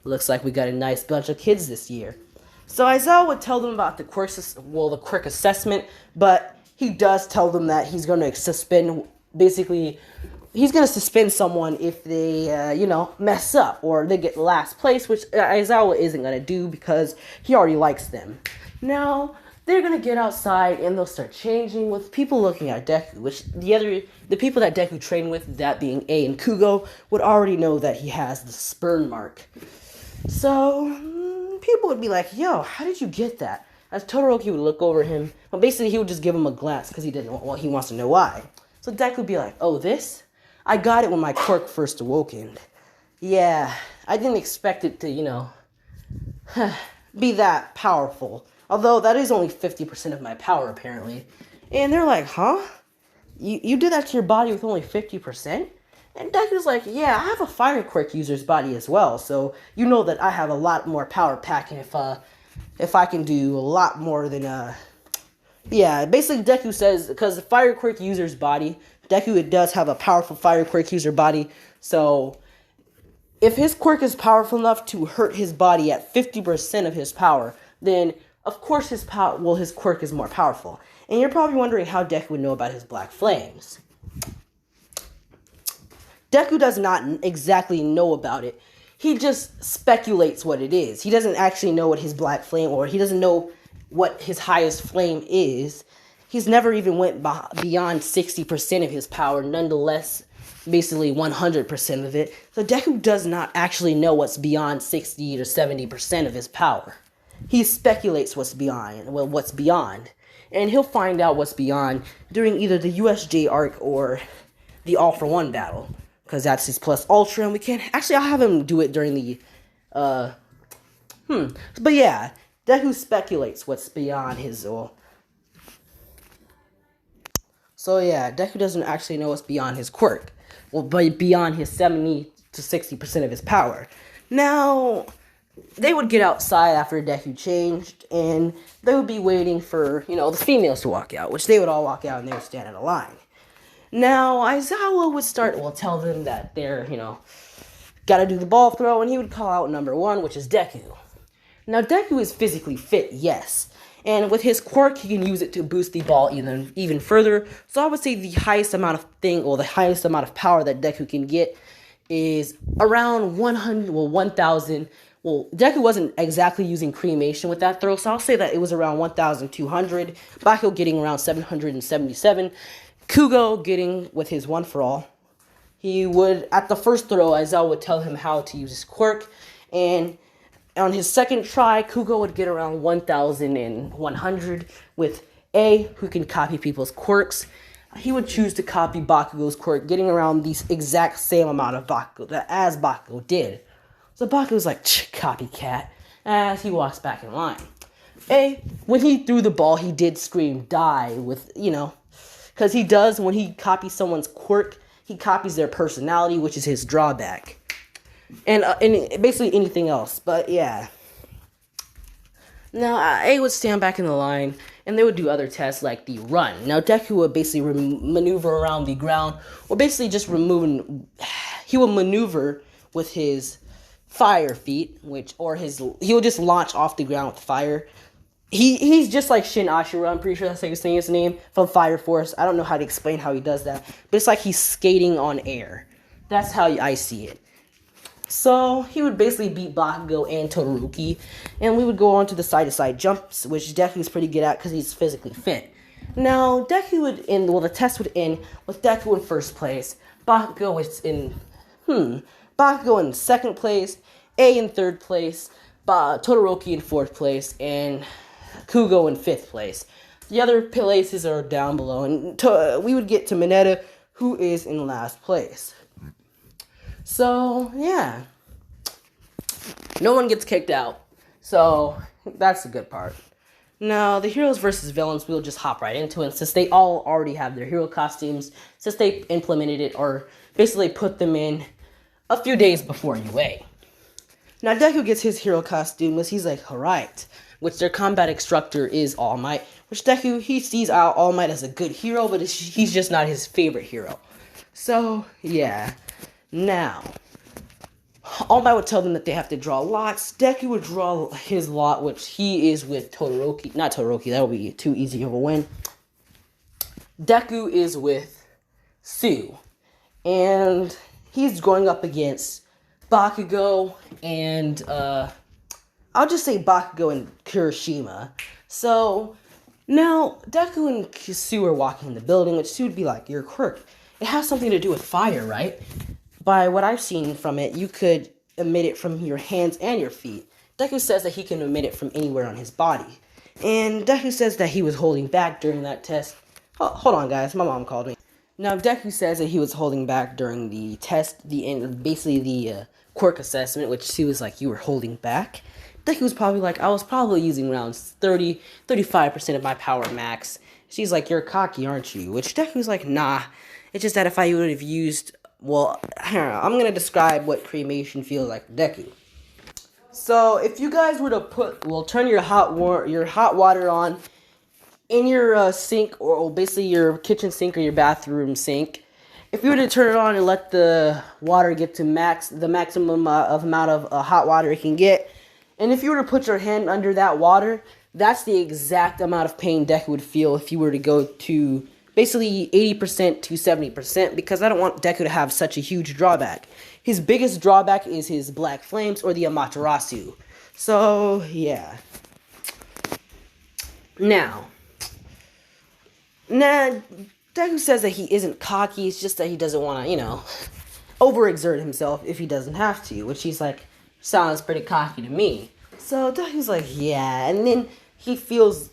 Speaker 1: looks like we got a nice bunch of kids this year. So, Aizawa would tell them about the quirk assessment, but he does tell them that he's going to suspend, he's going to suspend someone if they, mess up or they get last place, which Aizawa isn't going to do because he already likes them. Now, they're going to get outside and they'll start changing with people looking at Deku, which the people that Deku trained with, that being A and Kugo, would already know that he has the spurn mark. So, people would be like, yo, how did you get that? As Todoroki would look over him, but basically he would just give him a glance because he wants to know why. So Deku would be like, oh, this? I got it when my quirk first awokened. Yeah, I didn't expect it to, be that powerful. Although that is only 50% of my power, apparently. And they're like, huh? You did that to your body with only 50%? And Deku's like, yeah, I have a fire quirk user's body as well, so you know that I have a lot more power packing if I can do a lot more than, yeah, basically Deku says, because the fire quirk user's body, Deku, it does have a powerful fire quirk user body, so if his quirk is powerful enough to hurt his body at 50% of his power, then of course his quirk is more powerful. And you're probably wondering how Deku would know about his black flames. Deku does not exactly know about it. He just speculates what it is. He doesn't actually know what his black flame, or he doesn't know what his highest flame is. He's never even went beyond 60% of his power, nonetheless, basically 100% of it. So Deku does not actually know what's beyond 60 to 70% of his power. He speculates what's beyond. And he'll find out what's beyond during either the USJ arc or the All For One battle. Because that's his plus ultra, and we can't... Actually, I'll have him do it during the... But yeah, Deku speculates what's beyond his... So yeah, Deku doesn't actually know what's beyond his quirk. Well, but beyond his 70 to 60% of his power. Now, they would get outside after Deku changed, and they would be waiting for, the females to walk out, which they would all walk out and they would stand in a line. Now, Aizawa would tell them that they're, gotta do the ball throw, and he would call out number 1, which is Deku. Now, Deku is physically fit, yes, and with his quirk, he can use it to boost the ball even further. So I would say the highest amount of power that Deku can get is around 1,000. Well, Deku wasn't exactly using cremation with that throw, so I'll say that it was around 1,200. Bakugo getting around 777. Kugo getting with his one for all. He would, at the first throw, Aizawa would tell him how to use his quirk, and on his second try, Kugo would get around 1,100 with A, who can copy people's quirks. He would choose to copy Bakugo's quirk, getting around the exact same amount of Bakugo as Bakugo did. So Bakugo's like, copycat, as he walks back in line. A, when he threw the ball, he did scream die with, because he does, when he copies someone's quirk, he copies their personality, which is his drawback. And basically anything else, but yeah. Now, A would stand back in the line, and they would do other tests like the run. Now, Deku would basically maneuver around the ground, or basically just he would maneuver with his fire feet, he will just launch off the ground with fire. He's just like Shin Ashura. I'm pretty sure that's how you're saying his name, from Fire Force. I don't know how to explain how he does that, but it's like he's skating on air. That's how I see it. So he would basically beat Bakugo and Todoroki, and we would go on to the side-to-side jumps, which Deku's pretty good at because he's physically fit. Now Deku would end. Well, the test would end with Deku in first place, Bakugo in second place, A in third place, Todoroki in fourth place, and Kugo in fifth place. The other places are down below, and we would get to Mineta, who is in last place. So, yeah. No one gets kicked out. So, that's the good part. Now, the heroes versus villains, we'll just hop right into it. Since they all already have their hero costumes, since they implemented it, or basically put them in a few days before UA. Now, Deku gets his hero costume, as he's like, alright. Which their combat instructor is All Might. Which Deku, he sees All Might as a good hero, but he's just not his favorite hero. So, yeah. Now, All Might would tell them that they have to draw lots. Deku would draw his lot, which he is with Todoroki. Not Todoroki, that would be too easy of a win. Deku is with Tsu. And he's going up against Bakugo and, I'll just say Bakugo and Kirishima. So, now, Deku and Tsu are walking in the building, which Tsu would be like, your quirk. It has something to do with fire, right? By what I've seen from it, you could emit it from your hands and your feet. Deku says that he can emit it from anywhere on his body. And Deku says that he was holding back during that test. Oh, hold on, guys. My mom called me. Now, Deku says that he was holding back during the test, basically the quirk assessment, which Tsu was like, you were holding back? Deku was probably like, I was probably using around 35% of my power max. She's like, you're cocky, aren't you? Which Deku's like, nah. It's just that if I would have used, well, I don't know. I'm going to describe what cremation feels like to Deku. So, if you guys were to turn your hot water on in your sink, or basically your kitchen sink or your bathroom sink. If you were to turn it on and let the water get to the maximum amount of hot water it can get, and if you were to put your hand under that water, that's the exact amount of pain Deku would feel if you were to go to basically 80% to 70%, because I don't want Deku to have such a huge drawback. His biggest drawback is his Black Flames or the Amaterasu. So, yeah. Now, Deku says that he isn't cocky, it's just that he doesn't want to, overexert himself if he doesn't have to, which he's like, sounds pretty cocky to me. So Deku's like, yeah, and then he feels,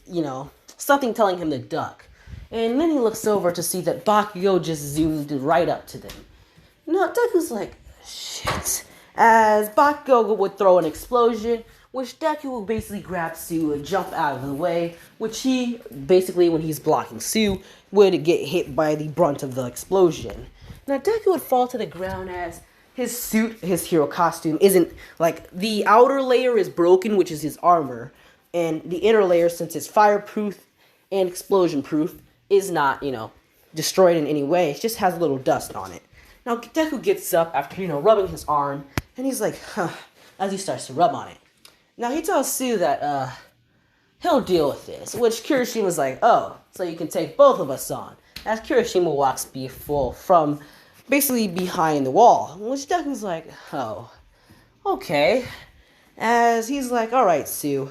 Speaker 1: something telling him to duck. And then he looks over to see that Bakugo just zoomed right up to them. No, Deku's like, shit. As Bakugo would throw an explosion, which Deku will basically grab Tsu and jump out of the way, which he, basically when he's blocking Tsu, would get hit by the brunt of the explosion. Now Deku would fall to the ground as his suit, his hero costume, isn't, like, the outer layer is broken, which is his armor, and the inner layer, since it's fireproof and explosion-proof, is not, destroyed in any way. It just has a little dust on it. Now, Deku gets up after, rubbing his arm, and he's like, huh, as he starts to rub on it. Now, he tells Tsu that, he'll deal with this, which Kirishima's like, oh, so you can take both of us on. As Kirishima walks from basically behind the wall, which Deku's like, oh, okay. As he's like, alright, Tsu.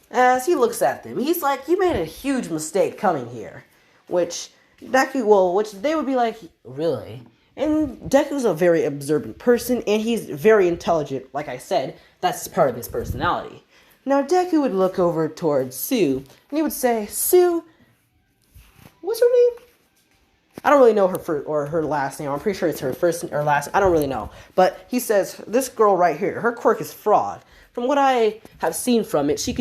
Speaker 1: As he looks at them, he's like, you made a huge mistake coming here. Which they would be like, really? And Deku's a very observant person, and he's very intelligent, like I said. That's part of his personality. Now, Deku would look over towards Tsu, and he would say, Tsu, what's her name? I don't really know her last name. I'm pretty sure it's her first or last. I don't really know. But he says, this girl right here, her quirk is frog. From what I have seen from it, she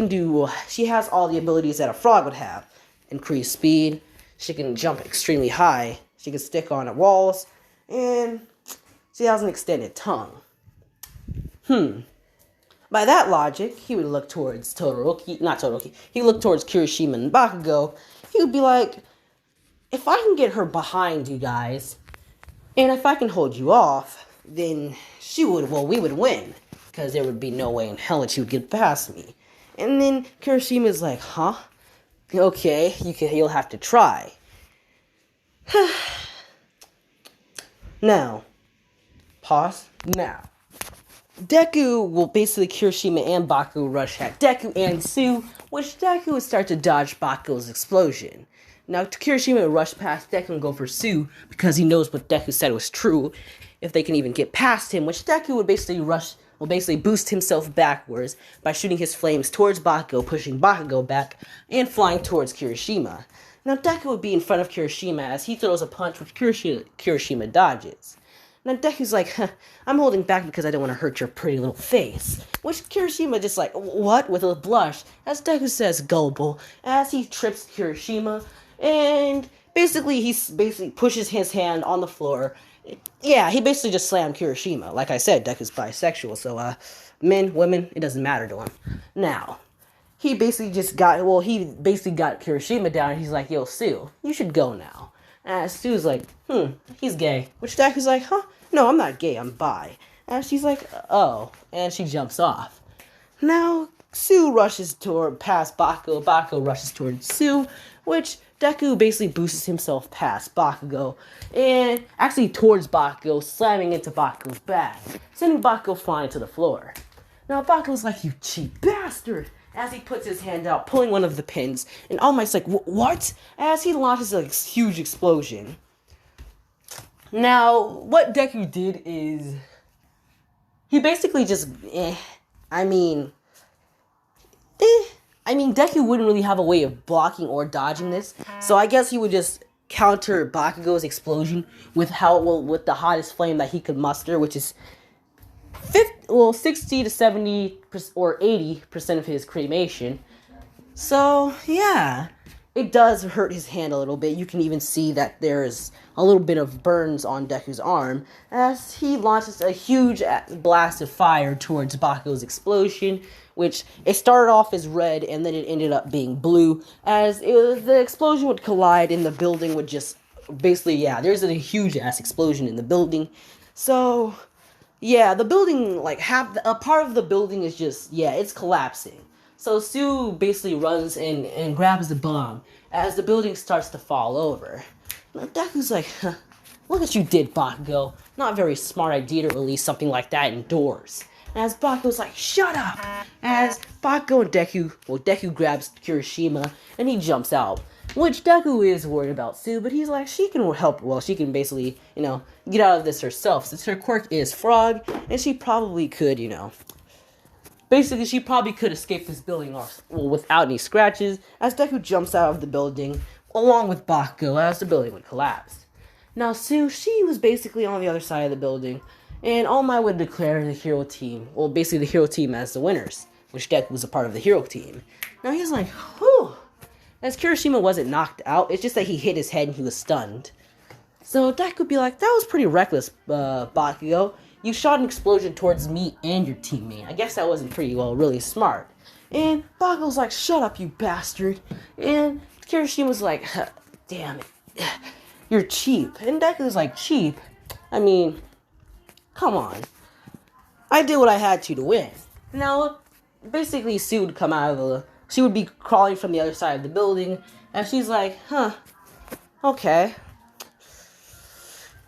Speaker 1: has all the abilities that a frog would have. Increased speed, she can jump extremely high, she can stick on walls, and she has an extended tongue. By that logic, he would look towards he would look towards Kirishima and Bakugo. He would be like, if I can get her behind you guys, and if I can hold you off, then we would win. Because there would be no way in hell that she would get past me. And then Kirishima's like, huh? Okay, you'll have to try. Now, pause. Now, Deku will basically Kirishima and Bakugo rush at Deku and Tsu, which Deku would start to dodge Bakugo's explosion. Now, Kirishima will rush past Deku and go for Tsu because he knows what Deku said was true. If they can even get past him, which Deku would basically boost himself backwards by shooting his flames towards Bakugo, pushing Bakugo back, and flying towards Kirishima. Now, Deku would be in front of Kirishima as he throws a punch which Kirishima dodges. Now, Deku's like, I'm holding back because I don't want to hurt your pretty little face. Which Kirishima just like, what? With a blush, as Deku says, gullible, as he trips Kirishima, and he pushes his hand on the floor. Yeah, he basically just slammed Kirishima. Like I said, Deku's bisexual, so, men, women, it doesn't matter to him. Now, he basically got Kirishima down, and he's like, yo, Tsu, you should go now. And Tsu's like, he's gay. Which Deku's like, huh? No, I'm not gay, I'm bi. And she's like, oh. And she jumps off. Now, Tsu rushes past Bakugo. Bakugo rushes towards Tsu, which Deku basically boosts himself past Bakugo. And actually towards Bakugo, slamming into Bakugo's back, sending Bakugo flying to the floor. Now, Bakugo's like, you cheap bastard! As he puts his hand out, pulling one of the pins, and All Might's like, what? As he launches a huge explosion. Now, what Deku did is, he basically just, Deku wouldn't really have a way of blocking or dodging this, so I guess he would just counter Bakugo's explosion with the hottest flame that he could muster, which is 60 to 70 or 80% of his cremation. So, yeah, it does hurt his hand a little bit. You can even see that there's a little bit of burns on Deku's arm as he launches a huge blast of fire towards Bakugo's explosion, which it started off as red and then it ended up being blue as the explosion would collide and the building would just there's a huge ass explosion in the building. So, yeah, the building, a part of the building is just, it's collapsing. So Tsu basically runs and grabs the bomb as the building starts to fall over. Now Deku's like, look what you did, Bakugo. Not a very smart idea to release something like that indoors. As Bakugo's like, shut up! As Bakugo and Deku grabs Kirishima and he jumps out. Which Deku is worried about Tsu, but he's like, she can help, she can basically, get out of this herself, since her quirk is frog, and she probably could, she probably could escape this building without any scratches, as Deku jumps out of the building, along with Bakugo, as the building would collapse. Now, Tsu, she was basically on the other side of the building, and All Might would declare the hero team, the hero team as the winners, which Deku was a part of the hero team. Now, he's like, whew. As Kirishima wasn't knocked out, it's just that he hit his head and he was stunned. So Deku would be like, that was pretty reckless, Bakugo. You shot an explosion towards me and your teammate. I guess that wasn't really smart. And Bakugo's like, shut up, you bastard. And Kirishima's like, damn it, you're cheap. And Deku's like, cheap? Come on. I did what I had to win. Now, basically, Tsu would come out of she would be crawling from the other side of the building, and she's like, okay.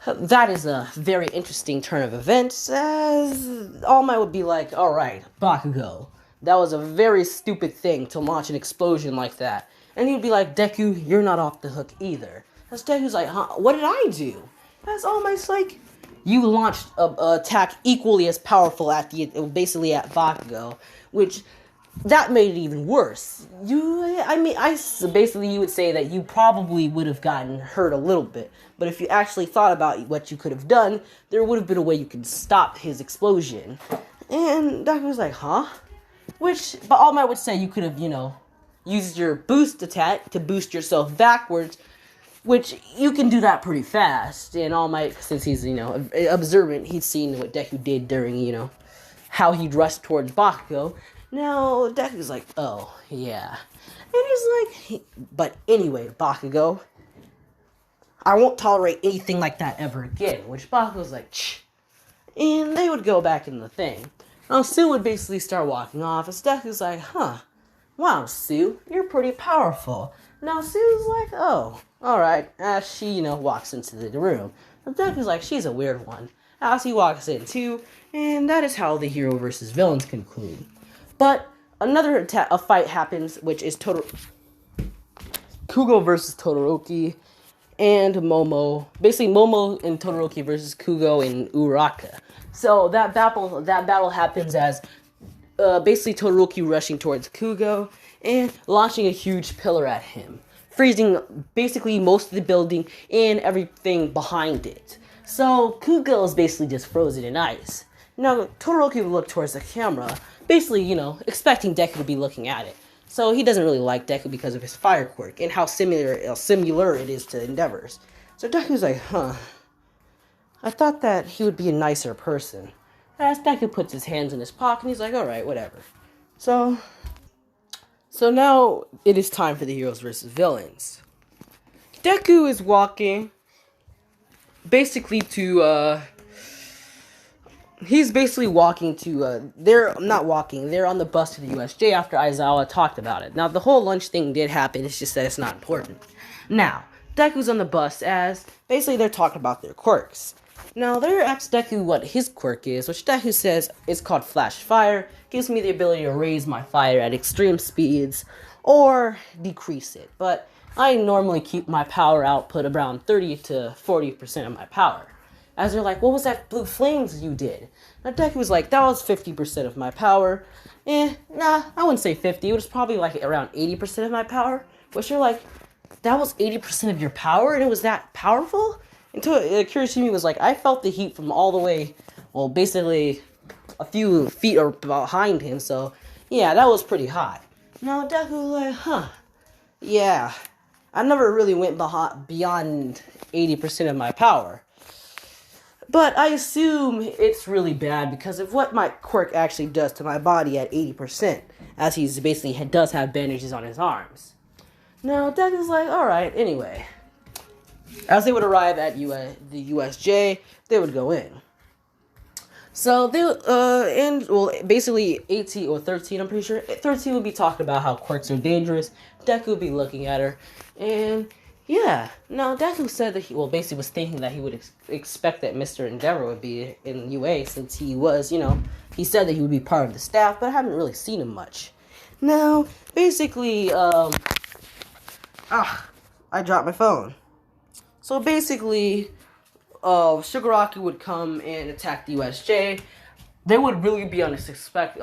Speaker 1: That is a very interesting turn of events, as All Might would be like, alright, Bakugo, that was a very stupid thing to launch an explosion like that. And he'd be like, Deku, you're not off the hook either. As Deku's like, what did I do? As All Might's like, you launched an attack equally as powerful at Bakugo, which that made it even worse. You would say that you probably would have gotten hurt a little bit, but if you actually thought about what you could have done, there would have been a way you could stop his explosion. And Deku was like, huh? But All Might would say you could have, used your boost attack to boost yourself backwards, which you can do that pretty fast. And All Might, since he's, observant, he's seen what Deku did during, how he rushed towards Bakugo. Now, Deku's like, oh, yeah. And he's like, but anyway, Bakugo, I won't tolerate anything like that ever again. Which Bakugo's like, shh. and they would go back in the thing. Now Sue would basically start walking off, and Deku's like, huh, wow, Sue, you're pretty powerful. Now Sue's like, oh, alright, as she, walks into the room. And Deku's like, she's a weird one. As he walks in too, and that is how the hero versus villains conclude. But another a fight happens, which is Kugo versus Todoroki and Momo. Basically, Momo and Todoroki versus Kugo and Uraraka. So that battle happens as basically Todoroki rushing towards Kugo and launching a huge pillar at him, freezing basically most of the building and everything behind it. So Kugo is basically just frozen in ice. Now Todoroki would look towards the camera, basically, expecting Deku to be looking at it. So he doesn't really like Deku because of his fire quirk and how similar it is to Endeavor's. So Deku's like, huh, I thought that he would be a nicer person. As Deku puts his hands in his pocket, and he's like, alright, whatever. So now it is time for the heroes versus villains. Deku is walking basically to, he's basically walking to, they're on the bus to the USJ after Aizawa talked about it. Now, the whole lunch thing did happen, it's just that it's not important. Now, Deku's on the bus as, basically they're talking about their quirks. Now, they asked Deku what his quirk is, which Deku says is called Flash Fire. Gives me the ability to raise my fire at extreme speeds, or decrease it. But I normally keep my power output around 30 to 40% of my power. As they're like, what was that blue flames you did? Now Deku was like, that was 50% of my power. Nah, I wouldn't say 50. It was probably like around 80% of my power. Which you're like, that was 80% of your power? And it was that powerful? Until Kirishimi was like, I felt the heat from all the way, well, basically a few feet or behind him. So, yeah, that was pretty hot. Now Deku was like, huh, yeah, I never really went beyond 80% of my power. But I assume it's really bad because of what my quirk actually does to my body at 80%, as he's basically does have bandages on his arms. Now, Deku's like, alright, anyway. As they would arrive at the USJ, they would go in. So, basically 18 or 13, I'm pretty sure. 13 would be talking about how quirks are dangerous. Deku would be looking at her, and yeah. Now, Deku said that basically was thinking that he would expect that Mr. Endeavor would be in UA since he was, he said that he would be part of the staff, but I haven't really seen him much. Now, basically, I dropped my phone. So basically, Shigaraki would come and attack the USJ. They would really be unexpected.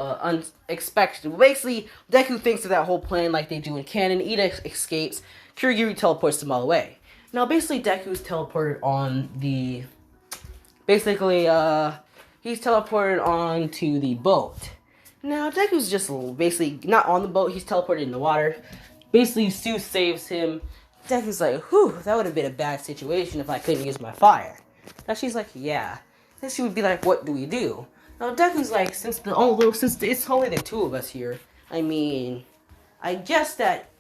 Speaker 1: Basically, Deku thinks of that whole plan like they do in canon. Ida escapes. Kirigiri teleports them all away. Now, basically, Deku's teleported on the... he's teleported on to the boat. Now, Deku's just basically not on the boat. He's teleported in the water. Basically, Sue saves him. Deku's like, whew, that would have been a bad situation if I couldn't use my fire. Now, she's like, yeah. Then she would be like, what do we do? Now, Deku's like, since it's only the two of us here, I mean, I guess that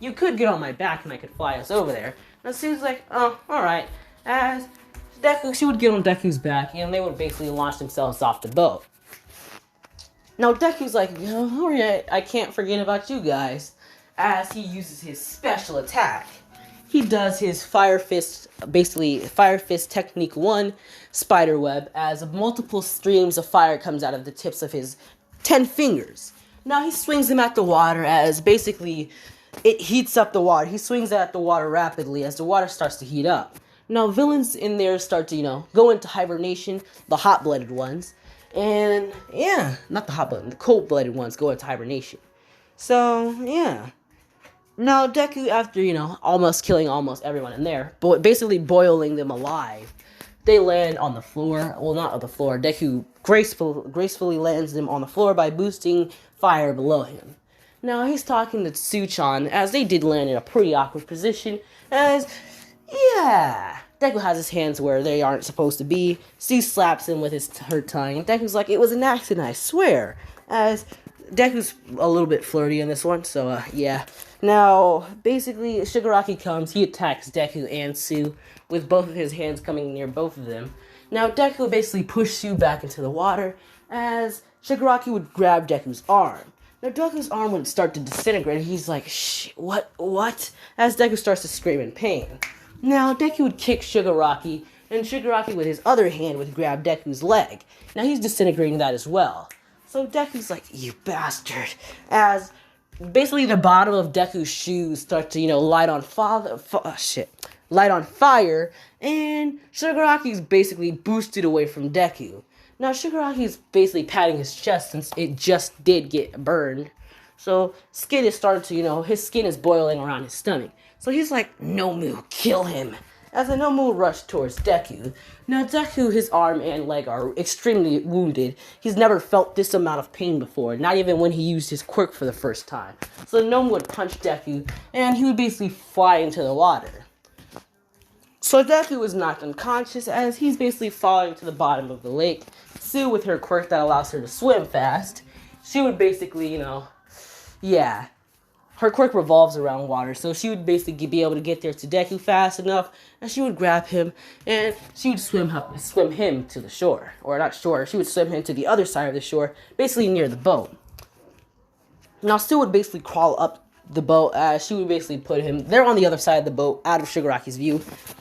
Speaker 1: you could get on my back and I could fly us over there. And Sue's like, oh, alright. As Deku, she would get on Deku's back and they would basically launch themselves off the boat. Now Deku's like, alright, I can't forget about you guys. As he uses his special attack. He does his Fire Fist, basically Fire Fist Technique 1 spider web as multiple streams of fire comes out of the tips of his 10 fingers. Now he swings them at the water as basically it heats up the water. He swings at the water rapidly as the water starts to heat up. Now villains in there start to, go into hibernation, the hot-blooded ones. And yeah, not the hot-blooded, the cold-blooded ones go into hibernation. So, yeah. Now Deku, after, almost killing almost everyone in there, but basically boiling them alive, they land on the floor. Well, not on the floor. Deku gracefully lands them on the floor by boosting fire below him. Now, he's talking to Tsuchan, as they did land in a pretty awkward position, as, yeah, Deku has his hands where they aren't supposed to be. Tsu slaps him with her tongue, and Deku's like, it was an accident, I swear, as Deku's a little bit flirty in this one, so, yeah. Now, basically, Shigaraki comes, he attacks Deku and Tsu, with both of his hands coming near both of them. Now Deku would basically push Sue back into the water as Shigaraki would grab Deku's arm. Now Deku's arm would start to disintegrate and he's like, shh, what? As Deku starts to scream in pain. Now Deku would kick Shigaraki and Shigaraki with his other hand would grab Deku's leg. Now he's disintegrating that as well. So Deku's like, you bastard. As basically the bottom of Deku's shoes start to, light on fire, and Shigaraki's basically boosted away from Deku. Now Shigaraki's basically patting his chest since it just did get burned. So skin is starting to, his skin is boiling around his stomach. So he's like, Nomu, kill him. As the Nomu rushed towards Deku. Now Deku, his arm and leg are extremely wounded. He's never felt this amount of pain before, not even when he used his quirk for the first time. So the Nomu would punch Deku, and he would basically fly into the water. So Deku was knocked unconscious as he's basically falling to the bottom of the lake. Sue, with her quirk that allows her to swim fast, she would basically, her quirk revolves around water, so she would basically be able to get there to Deku fast enough, and she would grab him, and she would swim him to the shore. Or not shore, she would swim him to the other side of the shore, basically near the boat. Now Sue would basically crawl up the boat as she would basically put him, they're on the other side of the boat, out of Shigaraki's view.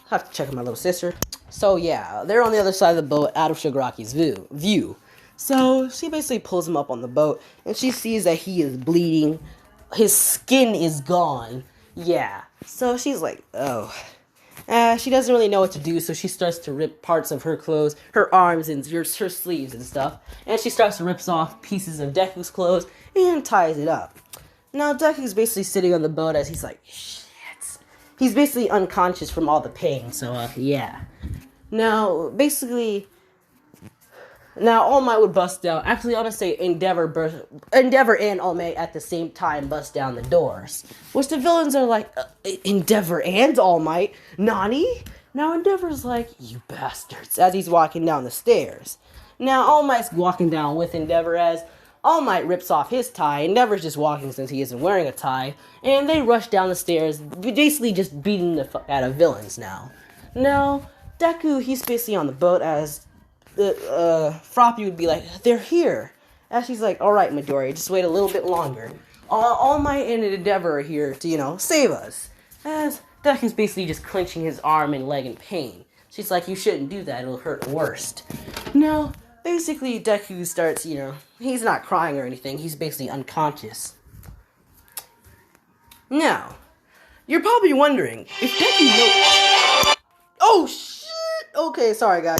Speaker 1: I'll have to check on my little sister. So yeah, they're on the other side of the boat, out of Shigaraki's view. So she basically pulls him up on the boat, and she sees that he is bleeding. His skin is gone. Yeah. So she's like, oh. She doesn't really know what to do, so she starts to rip parts of her clothes, her arms and her sleeves and stuff. And she starts to rip off pieces of Deku's clothes and ties it up. Now Deku's basically sitting on the boat as he's like, shit. He's basically unconscious from all the pain, so yeah. Now, basically, All Might would bust down. Actually, I'm gonna say Endeavor and All Might at the same time bust down the doors. Which the villains are like, Endeavor and All Might? Nani? Now Endeavor's like, you bastards, as he's walking down the stairs. Now All Might's walking down with Endeavor as All Might rips off his tie. Endeavor's just walking since he isn't wearing a tie. And they rush down the stairs, basically just beating the fuck out of villains now. Now, Deku, he's basically on the boat as Froppy would be like, they're here. As she's like, alright, Midoriya, just wait a little bit longer. All Might and Endeavor are here to, save us. As Deku's basically just clenching his arm and leg in pain. She's like, you shouldn't do that, it'll hurt worse. Now, basically, Deku starts, he's not crying or anything, he's basically unconscious. Now, you're probably wondering, if Deku knows... Oh, shit! Okay, sorry, guys.